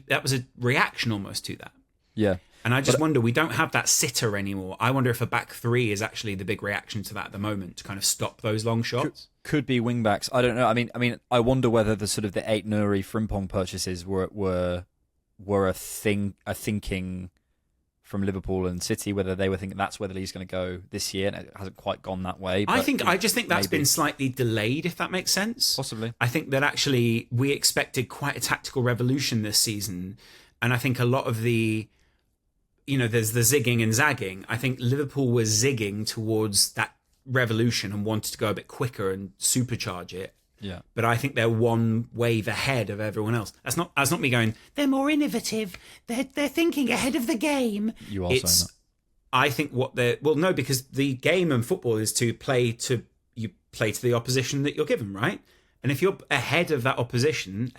That was a reaction almost to that. Yeah. And I just wonder, we don't have that sitter anymore. I wonder if a back three is actually the big reaction to that at the moment, to kind of stop those long shots. Could be wing backs. I don't know. I mean, I wonder whether the sort of the 8 Nuri Frimpong purchases were a thinking from Liverpool and City, whether they were thinking that's where the league's going to go this year, and it hasn't quite gone that way. I just think that's been slightly delayed, if that makes sense. Possibly. I think that actually we expected quite a tactical revolution this season, and I think a lot of the, there's the zigging and zagging. I think Liverpool was zigging towards that revolution and wanted to go a bit quicker and supercharge it. Yeah. But I think they're one wave ahead of everyone else. That's not me going, they're more innovative. They're thinking ahead of the game. You are saying that. I think no, because the game in football is to play to the opposition that you're given, right? And if you're ahead of that opposition,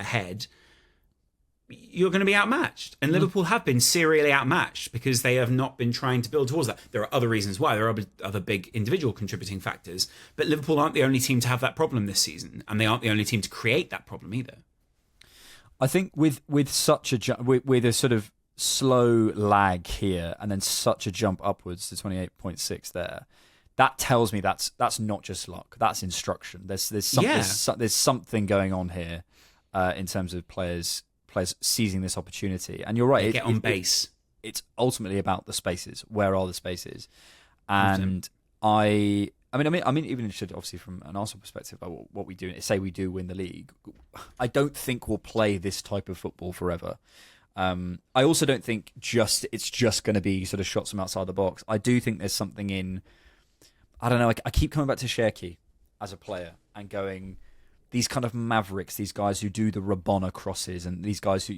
you're going to be outmatched. And Liverpool have been serially outmatched because they have not been trying to build towards that. There are other reasons why. There are other big individual contributing factors. But Liverpool aren't the only team to have that problem this season. And they aren't the only team to create that problem either. I think with such with a sort of slow lag here and then such a jump upwards to 28.6 there, that tells me that's not just luck. That's instruction. There's something going on here in terms of players seizing this opportunity. And you're right. Get on base. It's ultimately about the spaces. Where are the spaces? And I mean, even interested, obviously, from an Arsenal perspective, about what we do. Say we do win the league. I don't think we'll play this type of football forever. I also don't think it's just going to be sort of shots from outside the box. I do think there's something in. I don't know. I keep coming back to Cherki as a player and going, these kind of mavericks, these guys who do the Rabona crosses, and these guys who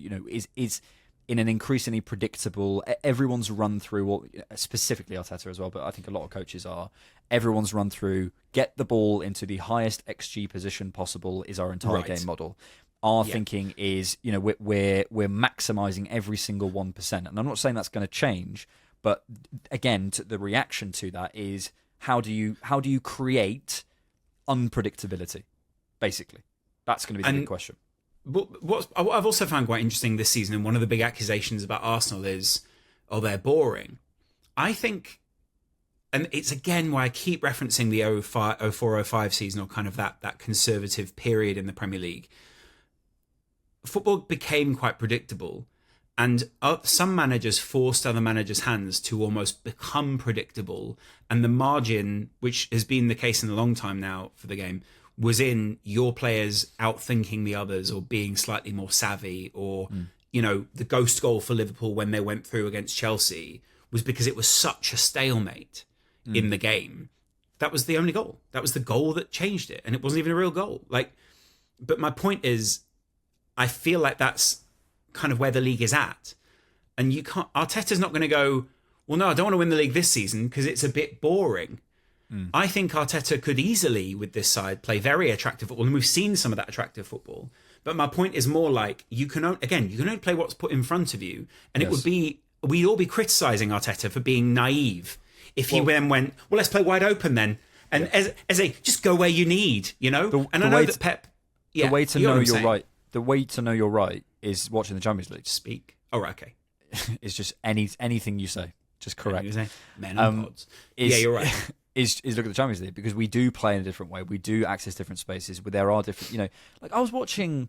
is in an increasingly predictable. Everyone's run through, specifically Arteta as well, but I think a lot of coaches are. Everyone's run through, get the ball into the highest XG position possible is our entire game model. Our thinking is, we're maximising every single 1%, and I'm not saying that's going to change, but again, the reaction to that is how do you create unpredictability? Basically, that's going to be the big question. what I've also found quite interesting this season, and one of the big accusations about Arsenal is, oh, they're boring. I think, and it's again why I keep referencing the 04-05 season, or kind of that conservative period in the Premier League. Football became quite predictable, and some managers forced other managers' hands to almost become predictable, and the margin, which has been the case in a long time now for the game, was in your players outthinking the others or being slightly more savvy, or the ghost goal for Liverpool when they went through against Chelsea was because it was such a stalemate in the game. That was the only goal. That was the goal that changed it, and it wasn't even a real goal. But my point is, I feel like that's kind of where the league is at. And Arteta's not going to go, well, no, I don't want to win the league this season because it's a bit boring. I think Arteta could easily, with this side, play very attractive football. And we've seen some of that attractive football. But my point is more like, you can only play what's put in front of you. And we'd all be criticising Arteta for being naive if he then went, well, let's play wide open then. And as just go where you need, I know that Pep... the way to know you're right. The way to know you're right is watching the Champions League. Speak. Oh, right, okay. It's just anything you say, just correct. You say, men on pods. Yeah, you're right. Is look at the Champions League, because we do play in a different way. We do access different spaces, but there are different, like I was watching,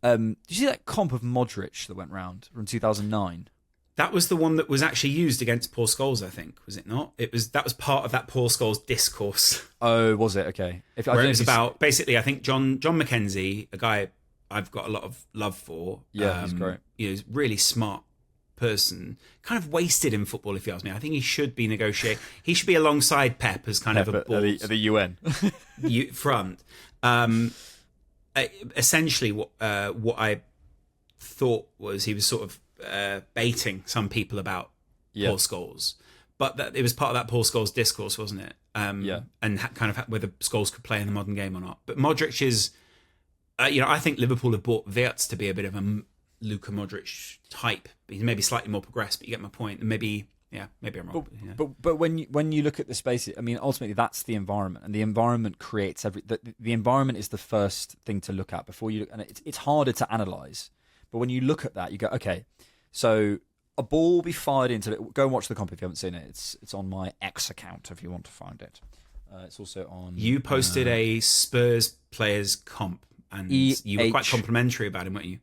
did you see that comp of Modric that went round from 2009? That was the one that was actually used against Paul Scholes, I think, was it not? That was part of that Paul Scholes discourse. Oh, was it? Okay. Where it was about, basically, I think John McKenzie, a guy I've got a lot of love for. Yeah, he's great. He's a really smart person, kind of wasted in football, if you ask me. I think he should be negotiating. He should be alongside Pep as kind of a balls, at the UN front. Essentially, what I thought was he was sort of baiting some people about Paul Scholes, but that it was part of that Paul Scholes discourse, wasn't it? And kind of whether Scholes could play in the modern game or not. But Modric is, I think Liverpool have bought Wirtz to be a bit of a Luka Modric type. He's maybe slightly more progressed, but you get my point. And maybe I'm wrong. But when you look at the space, I mean, ultimately that's the environment, and the environment creates the environment is the first thing to look at before you. And it's harder to analyze, but when you look at that, you go, okay, so a ball will be fired into it. Go and watch the comp if you haven't seen it. It's on my X account if you want to find it. It's also on. You posted a Spurs players comp, and you were quite complimentary about him, weren't you?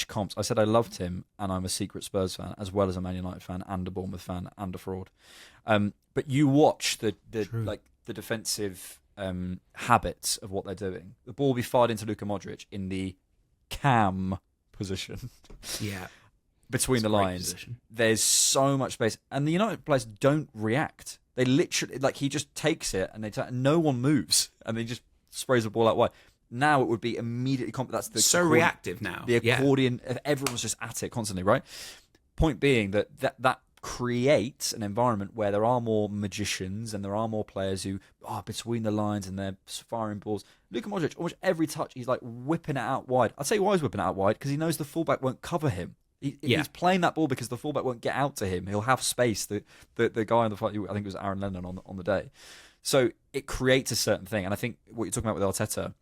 Comps. I said I loved him, and I'm a secret Spurs fan, as well as a Man United fan, and a Bournemouth fan, and a fraud. But you watch the defensive habits of what they're doing. The ball will be fired into Luka Modric in the cam position. Yeah. Between the lines. Position. There's so much space, and the United players don't react. They literally, he just takes it, and no one moves, and they just sprays the ball out wide. Now it would be immediately... That's the reactive now. The accordion... Yeah. Everyone's just at it constantly, right? Point being that creates an environment where there are more magicians and there are more players who are between the lines and they're firing balls. Luka Modric, almost every touch, he's like whipping it out wide. I'd say why he's whipping it out wide, because he knows the fullback won't cover him. He's playing that ball because the fullback won't get out to him. He'll have space. The guy on the front, I think it was Aaron Lennon on the day. So it creates a certain thing. And I think what you're talking about with Arteta,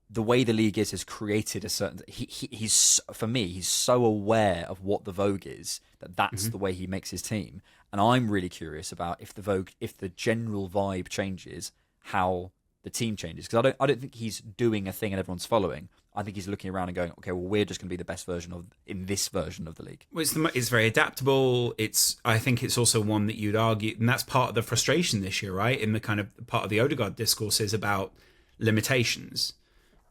the way the league has created a certain... He's for me, he's so aware of what the vogue is that's the way he makes his team. And I'm really curious about if the general vibe changes, how the team changes. Because I don't think he's doing a thing and everyone's following. I think he's looking around and going, okay, well, we're just going to be the best version in this version of the league. Well, it's very adaptable. I think it's also one that you'd argue, and that's part of the frustration this year, right? In the kind of part of the Odegaard discourse is about limitations.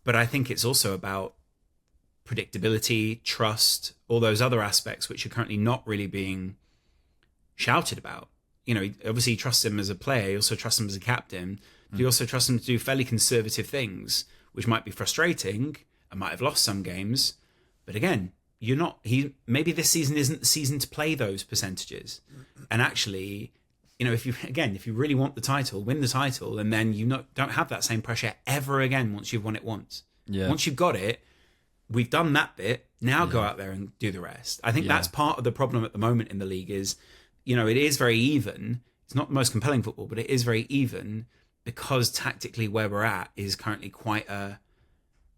But I think it's also about predictability, trust, all those other aspects which are currently not really being shouted about. Obviously he trusts him as a player, he also trusts him as a captain, but he also trusts him to do fairly conservative things, which might be frustrating and might have lost some games. But again, maybe this season isn't the season to play those percentages. And actually, if you really want the title, win the title, and then don't have that same pressure ever again once you've won it once. Yeah. Once you've got it, we've done that bit. Now go out there and do the rest. I think that's part of the problem at the moment in the league is, it is very even. It's not the most compelling football, but it is very even because tactically where we're at is currently quite a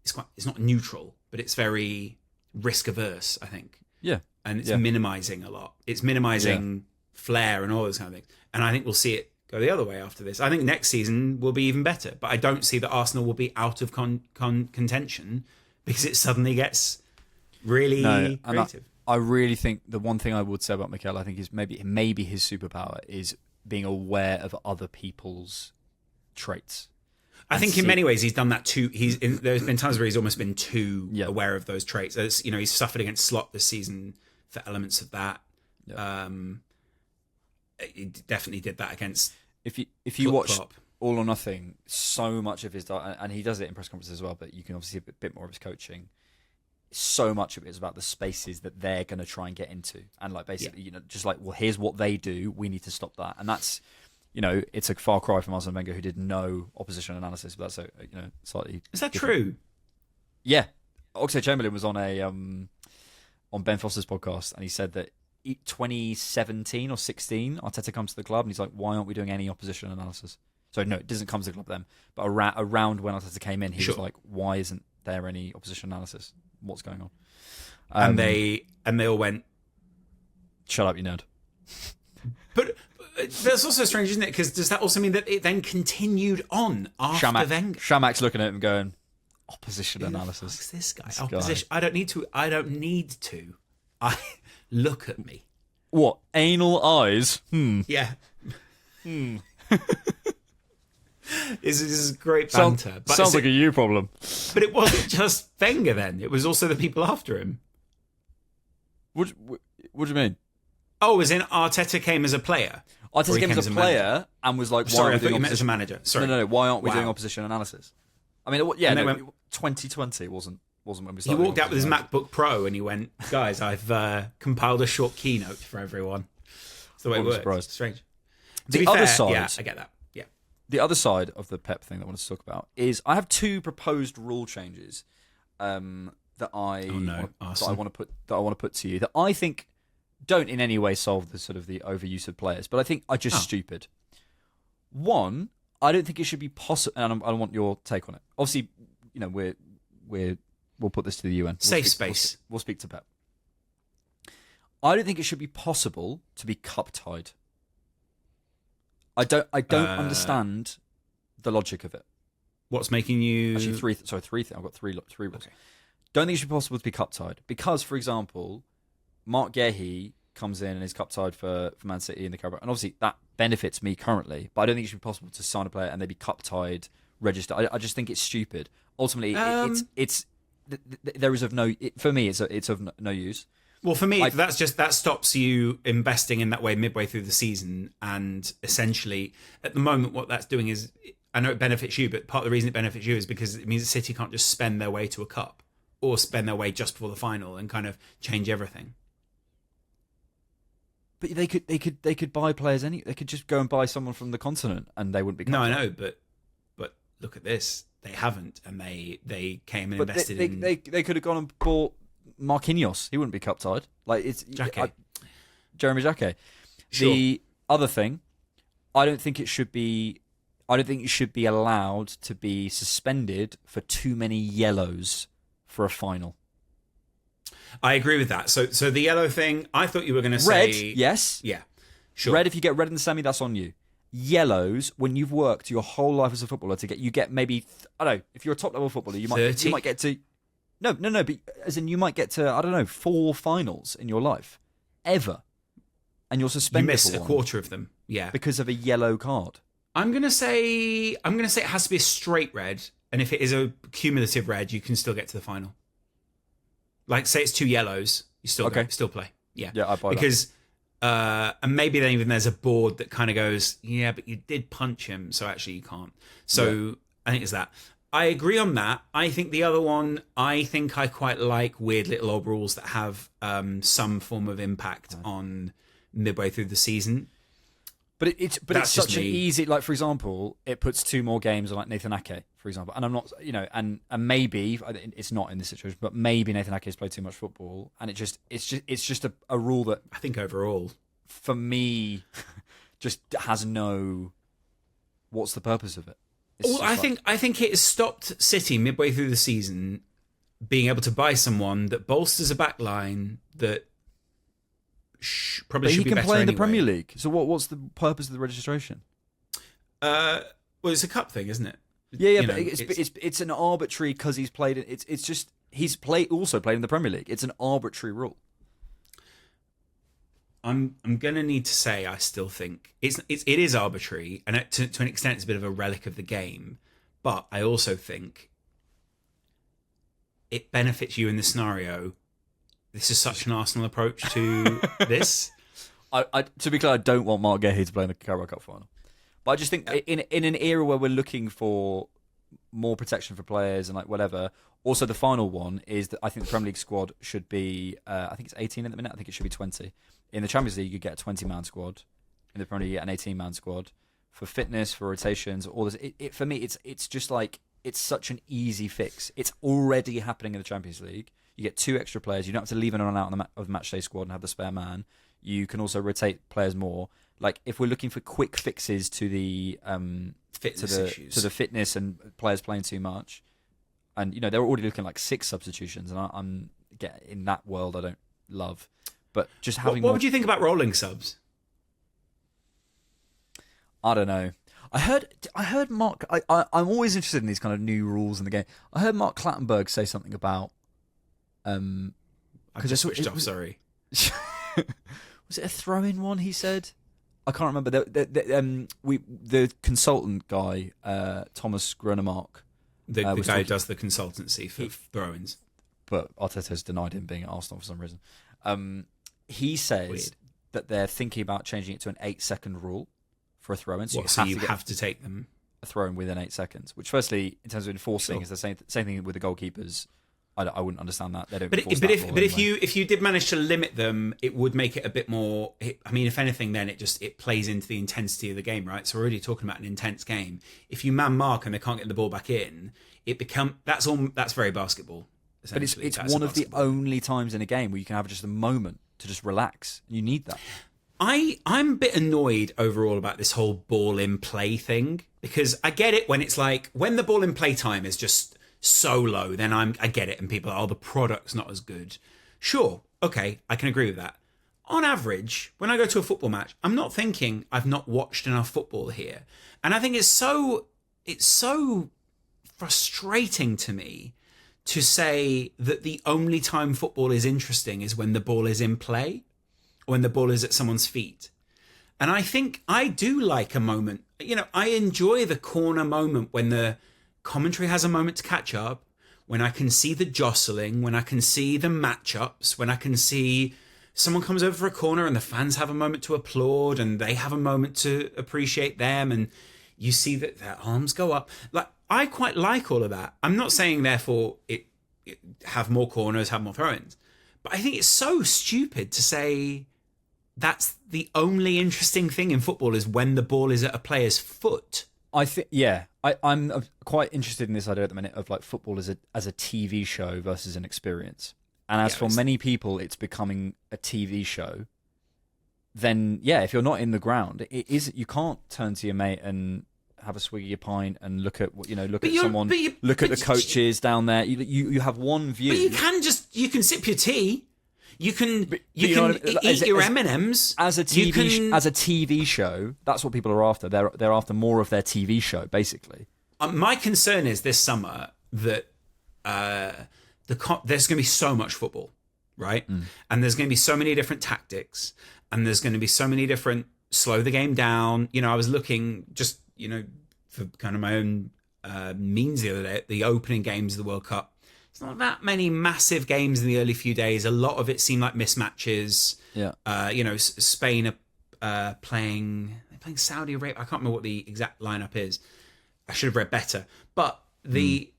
it's not neutral, but it's very risk averse, I think. Yeah. And it's minimizing a lot. It's minimizing flair and all those kind of things. And I think we'll see it go the other way after this. I think next season will be even better, but I don't see that Arsenal will be out of contention because it suddenly gets really creative. I really think the one thing I would say about Mikel, I think, is maybe his superpower is being aware of other people's traits. I think in many ways he's done that too. There's been times where he's almost been too aware of those traits. As he's suffered against Slot this season for elements of that. Yeah. He definitely did that against. If you watch All or Nothing, so much of his and he does it in press conferences as well, but you can obviously see a bit more of his coaching. So much of it is about the spaces that they're going to try and get into, and like basically, just like, well, here's what they do. We need to stop that, and that's. It's a far cry from Arsene Wenger, who did no opposition analysis, but that's slightly. Is that different. True? Yeah, Oxlade-Chamberlain was on on Ben Foster's podcast, and he said that 2017 or 16, Arteta comes to the club, and he's like, "Why aren't we doing any opposition analysis?" So no, it doesn't come to the club then, but around when Arteta came in, he was like, "Why isn't there any opposition analysis? What's going on?" And they all went, "Shut up, you nerd." But that's also strange, isn't it? Because does that also mean that it then continued on after Wenger? Shamak's looking at him going, opposition analysis. Who's this guy? Opposition. I don't need to. Look at me. What? Anal eyes? Yeah. This is great banter. Sounds like a you problem. But it wasn't just Wenger then. It was also the people after him. What do you mean? Oh, as in Arteta came as a player? Arteta came as a player and was like, sorry, I thought you meant as a manager. Sorry. No. Why aren't we doing opposition analysis? I mean, 2020 wasn't when we started. He walked out with his MacBook Pro and he went, guys, I've compiled a short keynote for everyone. That's the way it works. Surprised. Strange. The other side, yeah, I get that. Yeah. The other side of the Pep thing that I wanted to talk about is I have two proposed rule changes that I want to put to you that I think don't in any way solve the sort of the overuse of players, but I think are just stupid. One, I don't think it should be possible, and I want your take on it. Obviously, we'll put this to the UN. Safe space. We'll speak to Pep. I don't think it should be possible to be cup tied. I don't understand the logic of it. What's making you? Actually, three. I've got three rules. Okay. Don't think it should be possible to be cup tied because, for example, Mark Guehi comes in and is cup tied for Man City in the Carabao, and obviously that benefits me currently. But I don't think it should be possible to sign a player and they be cup tied, register. I just think it's stupid. Ultimately, it's there is of no. For me, it's of no use. Well, for me, that stops you investing in that way midway through the season, and essentially, at the moment, what that's doing is, I know it benefits you, but part of the reason it benefits you is because it means that City can't just spend their way to a cup or spend their way just before the final and kind of change everything. But they could buy players they could just go and buy someone from the continent and they wouldn't be. No, I know, but look at this. They haven't, and they came and invested in. They could have gone and bought Marquinhos. He wouldn't be cup tied. Like it's Jeremy Jacquet. Sure. The other thing, I don't think it should be allowed to be suspended for too many yellows for a final. I agree with that. So the yellow thing, I thought you were going to say... Red, yes. Yeah, sure. Red, if you get red in the semi, that's on you. Yellows, when you've worked your whole life as a footballer you get maybe, I don't know, if you're a top-level footballer, you might get to... No, but as in you might get to, I don't know, 4 finals in your life. Ever. And you're suspended. You miss a quarter of them, yeah. Because of a yellow card. I'm going to say it has to be a straight red, and if it is a cumulative red, you can still get to the final. Like, say it's 2 yellows, you still play. Yeah, I buy because, and maybe then even there's a board that kind of goes, yeah, but you did punch him, so actually you can't. So I think it's that. I agree on that. I think the other one, I quite like weird little old rules that have some form of impact on midway through the season. But it's such an easy, like, for example, it puts 2 more games on like Nathan Ake, for example. And I'm not, and maybe it's not in this situation, but maybe Nathan Ake has played too much football, and it's just a rule that I think overall, for me, just has no. What's the purpose of it? Well, I think it has stopped City midway through the season being able to buy someone that bolsters a back line that probably should be better. He can play in the anyway. Premier League. So what's the purpose of the registration? Well, it's a cup thing, isn't it? Yeah, but it's an arbitrary because he's played. It's just he's also played in the Premier League. It's an arbitrary rule. I'm gonna need to say I still think it is arbitrary, and to an extent it's a bit of a relic of the game. But I also think it benefits you in the scenario. This is such an Arsenal approach to this. To be clear, I don't want Mark Gahey to play in the Carabao Cup final. But I just think in an era where we're looking for more protection for players and like whatever. Also, the final one is that I think the Premier League squad should be. I think it's 18 at the minute. I think it should be 20. In the Champions League, you get a 20-man squad. In the Premier League, you get an 18-man squad for fitness, for rotations, all this. For me, it's just like it's such an easy fix. It's already happening in the Champions League. You get 2 extra players. You don't have to leave anyone out of the matchday squad and have the spare man. You can also rotate players more. Like if we're looking for quick fixes to the Fitness issues, to the fitness and players playing too much, and they're already looking like 6 substitutions, and I'm in that world I don't love. But just having what would you think about rolling subs? I don't know. I heard Mark. I'm always interested in these kind of new rules in the game. I heard Mark Clattenburg say something about. I've just switched off. Sorry. Was it a throw-in one? He said. I can't remember. The consultant guy, Thomas Grunemark, the guy who does the consultancy for throw-ins, but Arteta's denied him being at Arsenal for some reason. He says that they're thinking about changing it to an 8-second rule for a throw-in. So you have to take them a throw-in within 8 seconds. Which, firstly, in terms of enforcing, is the same thing with the goalkeepers. I wouldn't understand that. They don't. If you did manage to limit them, it would make it a bit more. I mean, if anything, then it plays into the intensity of the game, right? So we're already talking about an intense game. If you man mark and they can't get the ball back in, that's very basketball. But it's one of the only times in a game where you can have just a moment to just relax. You need that. I'm a bit annoyed overall about this whole ball in play thing, because I get it when it's like when the ball in play time is just so low, then I get it, and people are, the product's not as good. Sure, okay, I can agree with that. On average, when I go to a football match, I'm not thinking I've not watched enough football here. And I think it's so frustrating to me to say that the only time football is interesting is when the ball is in play, or when the ball is at someone's feet. And I think I do like a moment, I enjoy the corner moment when the commentary has a moment to catch up, when I can see the jostling, when I can see the matchups, when I can see someone comes over for a corner and the fans have a moment to applaud and they have a moment to appreciate them, and you see that their arms go up. Like, I quite like all of that. I'm not saying therefore it have more corners, have more throw-ins, but I think it's so stupid to say that's the only interesting thing in football is when the ball is at a player's foot. I think, I'm quite interested in this idea at the minute of like football as a TV show versus an experience. And as for many people, it's becoming a TV show. Then, if you're not in the ground, you can't turn to your mate and have a swig of your pint and look at someone, look at the coaches down there. You have one view. But you can sip your tea. You can eat your M&Ms as a TV show. That's what people are after. They're after more of their TV show, basically. My concern is this summer that there's going to be so much football, right? And there's going to be so many different tactics, and there's going to be so many different slow the game down. I was looking just for kind of my own means the other day at the opening games of the World Cup. It's not that many massive games in the early few days. A lot of it seemed like mismatches. Yeah. Spain are playing Saudi Arabia. I can't remember what the exact lineup is. I should have read better. But the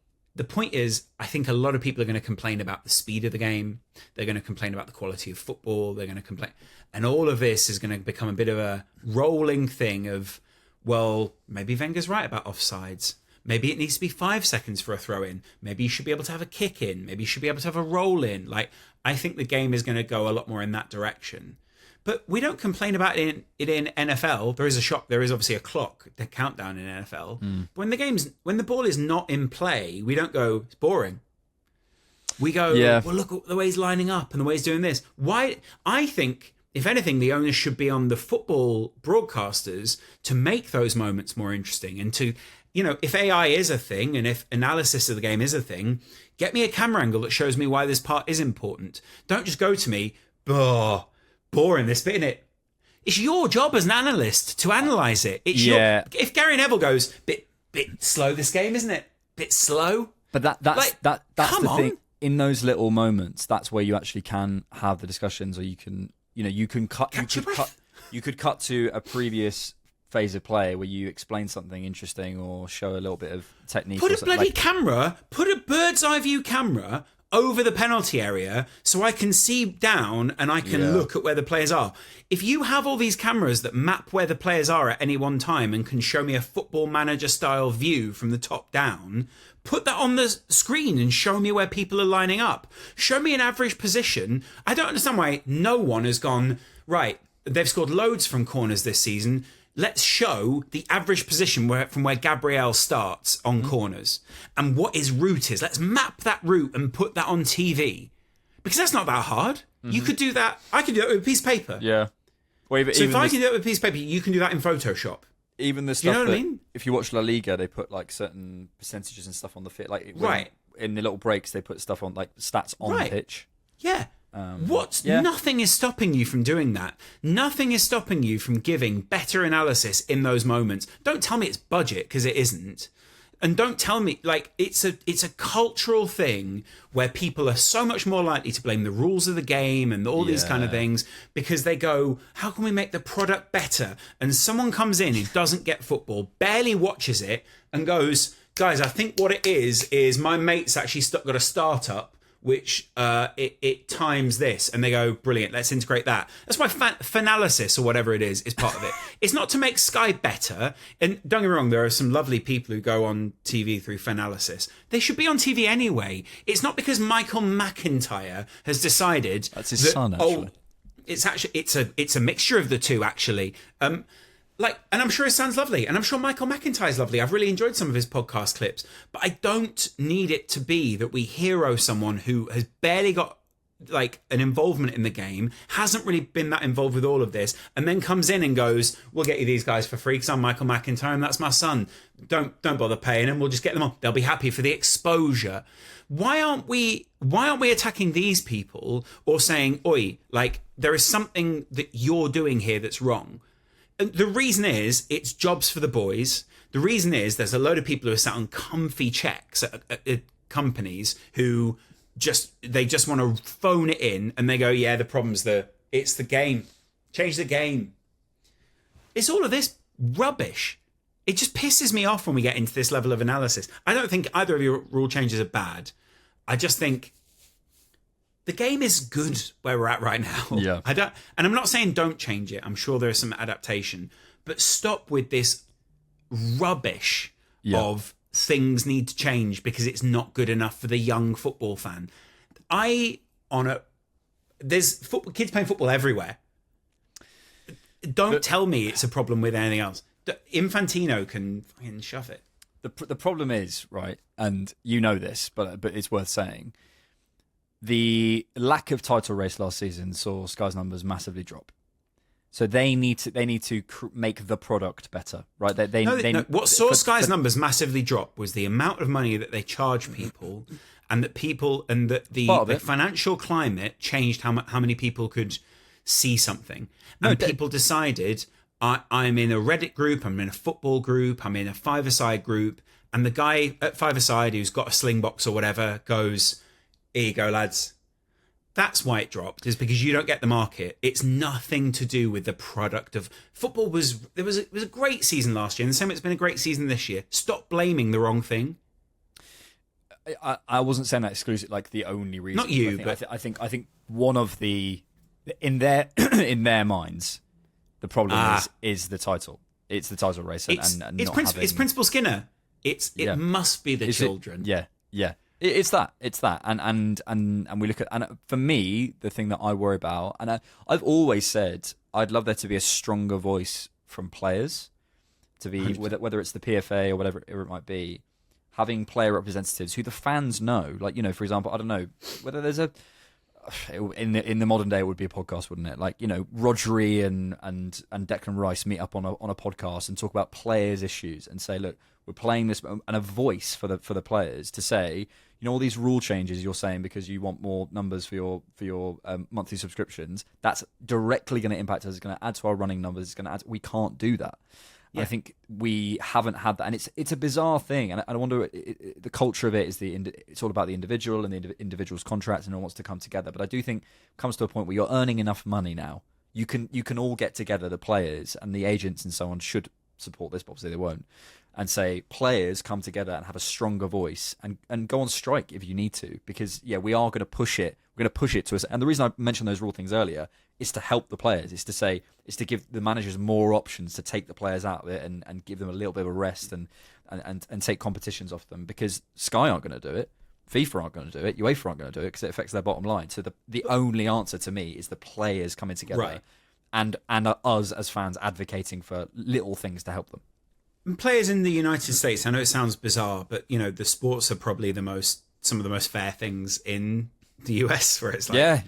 point is, I think a lot of people are going to complain about the speed of the game. They're going to complain about the quality of football. They're going to complain. And all of this is going to become a bit of a rolling thing of, well, maybe Wenger's right about offsides. Maybe it needs to be 5 seconds for a throw in. Maybe you should be able to have a kick in. Maybe you should be able to have a roll in. Like, I think the game is going to go a lot more in that direction. But we don't complain about it in NFL. There is obviously a clock, the countdown in NFL. But when the ball is not in play, we don't go, it's boring. We go, well, look at the way he's lining up and the way he's doing this. Why? I think, if anything, the onus should be on the football broadcasters to make those moments more interesting and to, if AI is a thing and if analysis of the game is a thing, get me a camera angle that shows me why this part is important. Don't just go to me, boring this bit in it. It's your job as an analyst to analyse it. If Gary Neville goes, bit slow this game, isn't it? Bit slow. But that's the thing. In those little moments, that's where you actually can have the discussions, or you can, you could cut to a previous phase of play where you explain something interesting or show a little bit of technique. Put a bloody camera, put a bird's eye view camera over the penalty area so I can see down and I can look at where the players are. If you have all these cameras that map where the players are at any one time and can show me a Football Manager style view from the top down, put that on the screen and show me where people are lining up. Show me an average position. I don't understand why no one has gone, right, they've scored loads from corners this season. Let's show the average position from where Gabriel starts on corners and what his route is. Let's map that route and put that on TV. Because that's not that hard. You could do that. I could do that with a piece of paper. Yeah. Well, so if I can do that with a piece of paper, you can do that in Photoshop. Even the stuff you know what I mean? If you watch La Liga, they put like certain percentages and stuff on the fit. Like in the little breaks, they put stuff on like stats on the pitch. Yeah. Nothing is stopping you from doing that. Nothing is stopping you from giving better analysis in those moments. Don't tell me it's budget, because it isn't. And don't tell me, like, it's a cultural thing where people are so much more likely to blame the rules of the game and all these kind of things because they go, how can we make the product better? And someone comes in who doesn't get football, barely watches it, and goes, guys, I think what it is my mate's actually got a startup which it times this, and they go, brilliant, let's integrate that. That's why Fanalysis, or whatever it is part of it. It's not to make Sky better, and don't get me wrong, there are some lovely people who go on TV through Fanalysis. They should be on TV anyway. It's not because Michael McIntyre has decided that's his son, actually. It's a mixture of the two, actually. And I'm sure it sounds lovely, and I'm sure Michael McIntyre's lovely. I've really enjoyed some of his podcast clips, but I don't need it to be that we hero someone who has barely got like an involvement in the game, hasn't really been that involved with all of this, and then comes in and goes, we'll get you these guys for free because I'm Michael McIntyre and that's my son. Don't bother paying them. We'll just get them on. They'll be happy for the exposure. Why aren't we attacking these people or saying, oi, like there is something that you're doing here that's wrong? The reason is it's jobs for the boys. The reason is there's a load of people who are sat on comfy checks at companies who just want to phone it in, and they go, yeah, the problem's it's the game. Change the game. It's all of this rubbish. It just pisses me off when we get into this level of analysis. I don't think either of your rule changes are bad. I just think the game is good where we're at right now. Yeah. And I'm not saying don't change it. I'm sure there's some adaptation, but stop with this rubbish of things need to change because it's not good enough for the young football fan. There's kids playing football everywhere. Don't tell me it's a problem with anything else. Infantino can fucking shove it. The problem is, right, and you know this, but it's worth saying, the lack of title race last season saw Sky's numbers massively drop. So they need to make the product better, right? What saw Sky's numbers massively drop was the amount of money that they charge people, and that the financial climate changed how many people could see something. And people decided, I'm in a Reddit group, I'm in a football group, I'm in a five-a-side group, and the guy at five-a-side who's got a sling box or whatever goes, here you go, lads. That's why it dropped, is because you don't get the market. It's nothing to do with the product of football. It was a great season last year, and the same it's been a great season this year. Stop blaming the wrong thing. I wasn't saying that exclusive, like the only reason. Not you, I think one of the in their minds, the problem is the title. It's the title race, it's Principal Skinner. It must be the children. Yeah. It's that, and we look at, and for me, the thing that I worry about, and I've always said I'd love there to be a stronger voice from players, to be whether it's the PFA or whatever it might be, having player representatives who the fans know, like for example, I don't know whether there's a in the modern day it would be a podcast, wouldn't it? Like Rodri and Declan Rice meet up on a podcast and talk about players' issues and say, look, we're playing this, and a voice for the players to say, all these rule changes you're saying because you want more numbers for your monthly subscriptions, that's directly going to impact us. It's going to add to our running numbers. It's going to add. We can't do that. Yeah. I think we haven't had that, and it's a bizarre thing. And I wonder, the culture of it is it's all about the individual and the individual's contracts, and no one wants to come together. But I do think it comes to a point where you're earning enough money now. You can all get together, the players and the agents and so on should support this, but obviously they won't, and say players come together and have a stronger voice and go on strike if you need to, because we are going to push it. We're going to push it to us. And the reason I mentioned those rule things earlier is to help the players, is to give the managers more options to take the players out of it and give them a little bit of a rest and take competitions off them, because Sky aren't going to do it. FIFA aren't going to do it. UEFA aren't going to do it because it affects their bottom line. So the only answer to me is the players coming together, right, and us as fans advocating for little things to help them. Players in the United States, I know it sounds bizarre, but the sports are probably some of the most fair things in the US, where it's like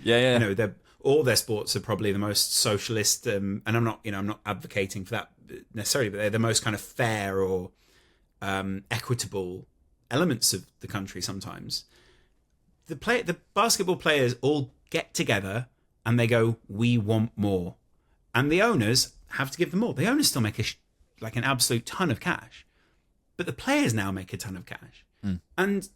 all their sports are probably the most socialist, and I'm not advocating for that necessarily, but they're the most kind of fair or equitable elements of the country. Sometimes the basketball players all get together and they go, we want more, and the owners have to give them more. The owners still make an absolute ton of cash, but the players now make a ton of cash, and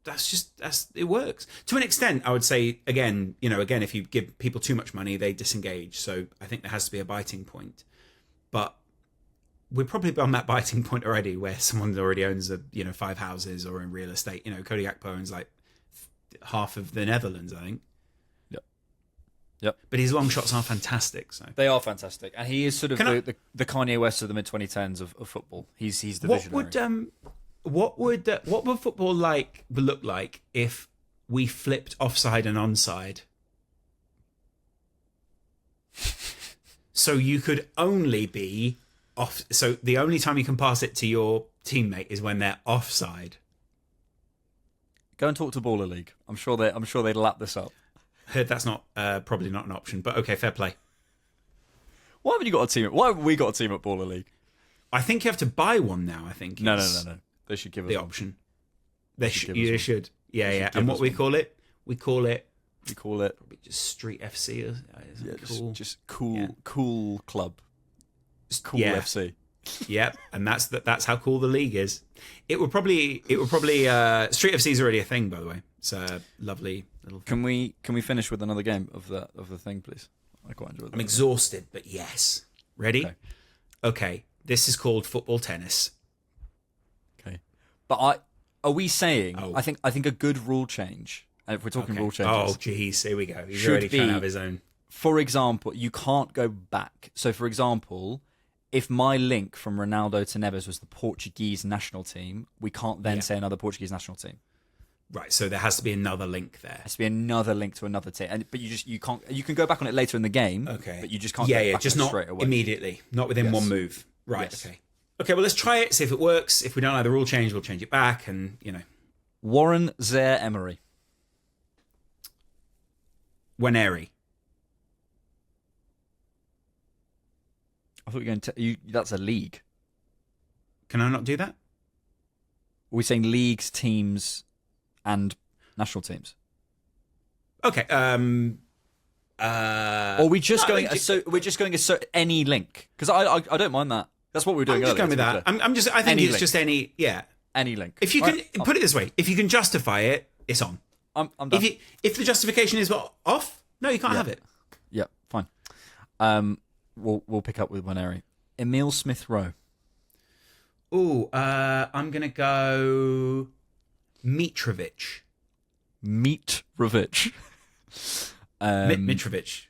that's it works to an extent. I would say again, if you give people too much money, they disengage. So I think there has to be a biting point, but we're probably on that biting point already, where someone already owns 5 houses or in real estate. Cody Gakpo owns like half of the Netherlands, I think. Yep. But his long shots are fantastic. So they are fantastic, and he is sort of the Kanye West of the mid 2010s of football. He's the visionary. What would football look like if we flipped offside and onside? So you could only be off. So the only time you can pass it to your teammate is when they're offside. Go and talk to Baller League. I'm sure they'd lap this up. Heard that's not probably not an option, but okay, fair play. Why haven't you got a team? Why haven't we got a team at Baller League? I think you have to buy one now. I think no. They should give us the option. They should. Yeah. And what we call it? We call it probably just Street FC. Just cool club. Just cool FC. Yep, and that's how cool the league is. It would probably Street FC is already a thing, by the way. It's a lovely little thing. Can we finish with another game of the thing, please? I quite enjoyed that. I'm exhausted, but yes. Ready? Okay. This is called football tennis. Okay. But are we saying I think a good rule change, and if we're talking rule changes. Oh geez, here we go. He's already trying to have his own. For example, you can't go back. So for example, if my link from Ronaldo to Neves was the Portuguese national team, we can't then say another Portuguese national team. Right, so there has to be another link there. There has to be another link to another team, but you can't. You can go back on it later in the game. Okay, but you just can't. Go back just on it not straight away. Immediately, not within one move. Right. Yes. Okay. Well, let's try it. See if it works. If we don't like the rule change, we'll change it back. And Warren Zaire-Emery. Waneri. I thought you were going to. That's a league. Can I not do that? Are we saying leagues, teams, and national teams? Okay. Or are we just going? We're just going any link, because I don't mind that. That's what we were doing. I'm just going with that. I think it's just any. Yeah. Any link. If you can put it this way, if you can justify it, it's on. I'm done. If the justification is off, no, you can't have it. Yeah, fine. We'll pick up with Waneri. Emile Smith-Rowe. Ooh, I'm gonna go Mitrovic. Mitrovic. Mitrovic.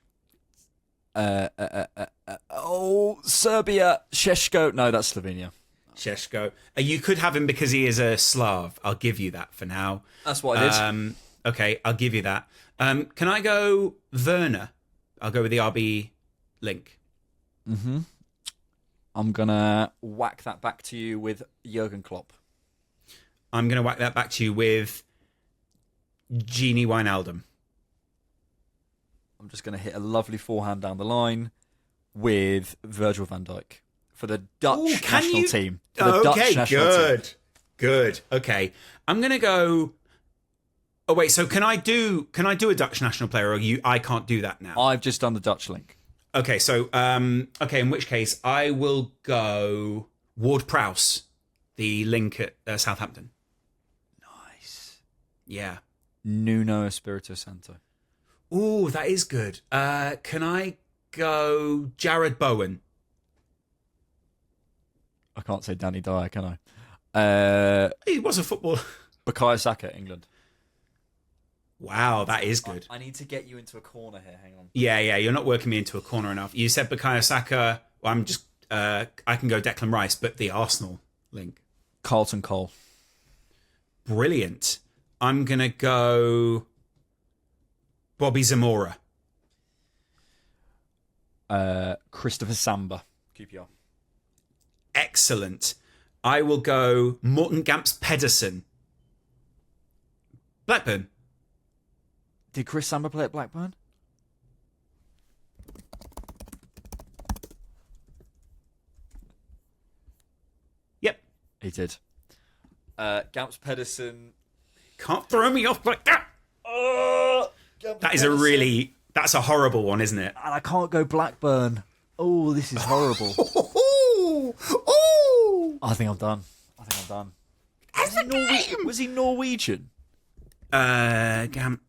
Serbia. Šeško. No, that's Slovenia. Sheshko. You could have him because he is a Slav. I'll give you that for now. That's what I did. Okay, I'll give you that. Can I go Werner? I'll go with the RB link. Mm-hmm. I'm going to whack that back to you with Jurgen Klopp. I'm going to whack that back to you with Genie Wijnaldum. I'm just going to hit a lovely forehand down the line with Virgil van Dijk for the Dutch national team. Good. Okay, I'm going to go. Oh wait, so can I do a Dutch national player, or I can't do that now? I've just done the Dutch link. Okay, so in which case I will go Ward-Prowse, the link at Southampton. Nice. Yeah. Nuno Espirito Santo. Ooh, that is good. Can I go Jared Bowen? I can't say Danny Dyer, can I? He was a footballer. Bukayo Saka, England. Wow, that is good. I need to get you into a corner here. Hang on. Yeah, you're not working me into a corner enough. You said Bukayo Saka. Well, I'm just. I can go Declan Rice, but the Arsenal link. Carlton Cole. Brilliant. I'm gonna go Bobby Zamora. Christopher Samba. QPR. Excellent. I will go Morten Gamps Pedersen. Blackburn. Did Chris Samba play at Blackburn? Yep. He did. Gamps Pedersen. Can't throw me off like that. That's a horrible one, isn't it? And I can't go Blackburn. Oh, this is horrible. I think I'm done. Was he Norwegian? Gamps.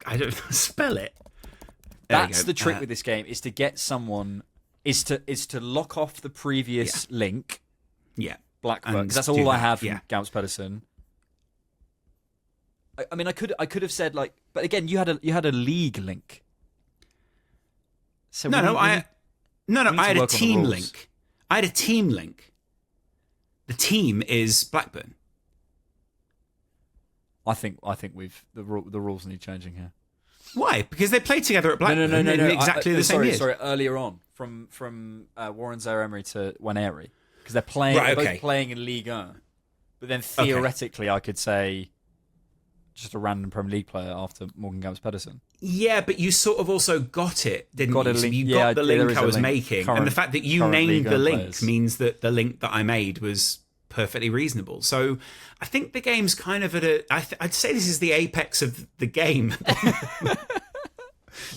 I don't know, spell it. That's the trick with this game, is to get someone, is to lock off the previous link. Yeah. Blackburn. Because that's all I have from Gamps Pedersen. I mean, I could have said but again, you had a league link. So I had a team link. I had a team link. The team is Blackburn. I think the rules need changing here. Why? Because they played together at Blackburn. No. In exactly the same years. Sorry, earlier on from Warren Zaire-Emery to Waneri, because they're playing both playing in Ligue 1. But then theoretically, I could say just a random Premier League player after Morgan Gamps Pedersen. Yeah, but you sort of also got it, didn't you? So you got the link I was making, and the fact that you named the link means that the link that I made was perfectly reasonable. So I think the game's kind of I'd say this is the apex of the game.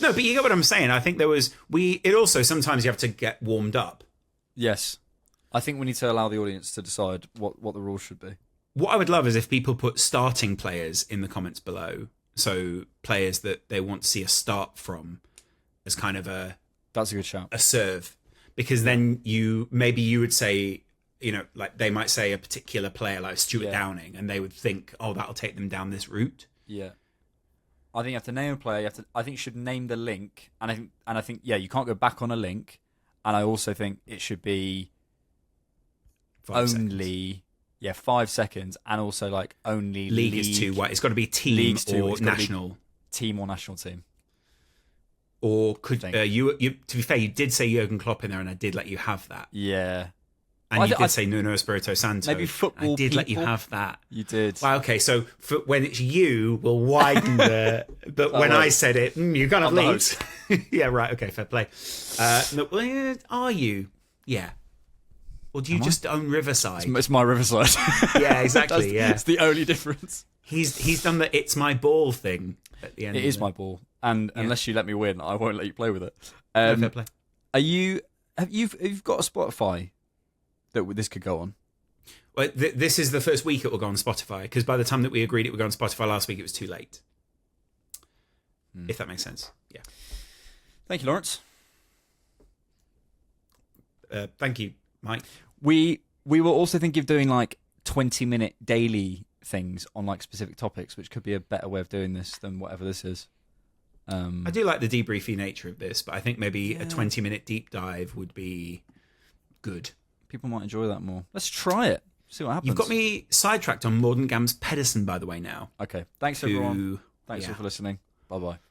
No, but you get what I'm saying. I think it also sometimes you have to get warmed up. Yes. I think we need to allow the audience to decide what the rules should be. What I would love is if people put starting players in the comments below. So players that they want to see a start from as kind of that's a good shout. A serve. Because then you would say, like they might say a particular player like Stuart Downing, and they would think, oh, that'll take them down this route. Yeah. I think you have to name a player. I think you should name the link, and I think you can't go back on a link. And I also think it should be 5 seconds. 5 seconds, and also only league is too white. It's got to be team or national. Team or national team. Or could you? To be fair, you did say Jurgen Klopp in there, and I did let you have that. Yeah. And you did say Nuno Espirito Santo. Maybe football. I did let you have that. You did. Well, okay, so when it's you, we'll widen the. But when I said it, you kind of lead. Yeah, right. Okay, fair play. Are you? Yeah. Or do you just own Riverside? It's my Riverside. Yeah, exactly. It's the only difference. He's done the "it's my ball" thing at the end. It is my ball, and unless you let me win, I won't let you play with it. Fair play. Have you got a Spotify that this could go on? Well, this is the first week it will go on Spotify, because by the time that we agreed it would go on Spotify last week, it was too late. If that makes sense. Yeah. Thank you, Laurence. Thank you, Mike. We were also thinking of doing 20-minute daily things on specific topics, which could be a better way of doing this than whatever this is. I do like the debriefy nature of this, but I think maybe a 20-minute deep dive would be good. People might enjoy that more. Let's try it. See what happens. You've got me sidetracked on Morden Gams Pedersen, by the way, now. Okay. Thanks, everyone. Thanks all for listening. Bye-bye.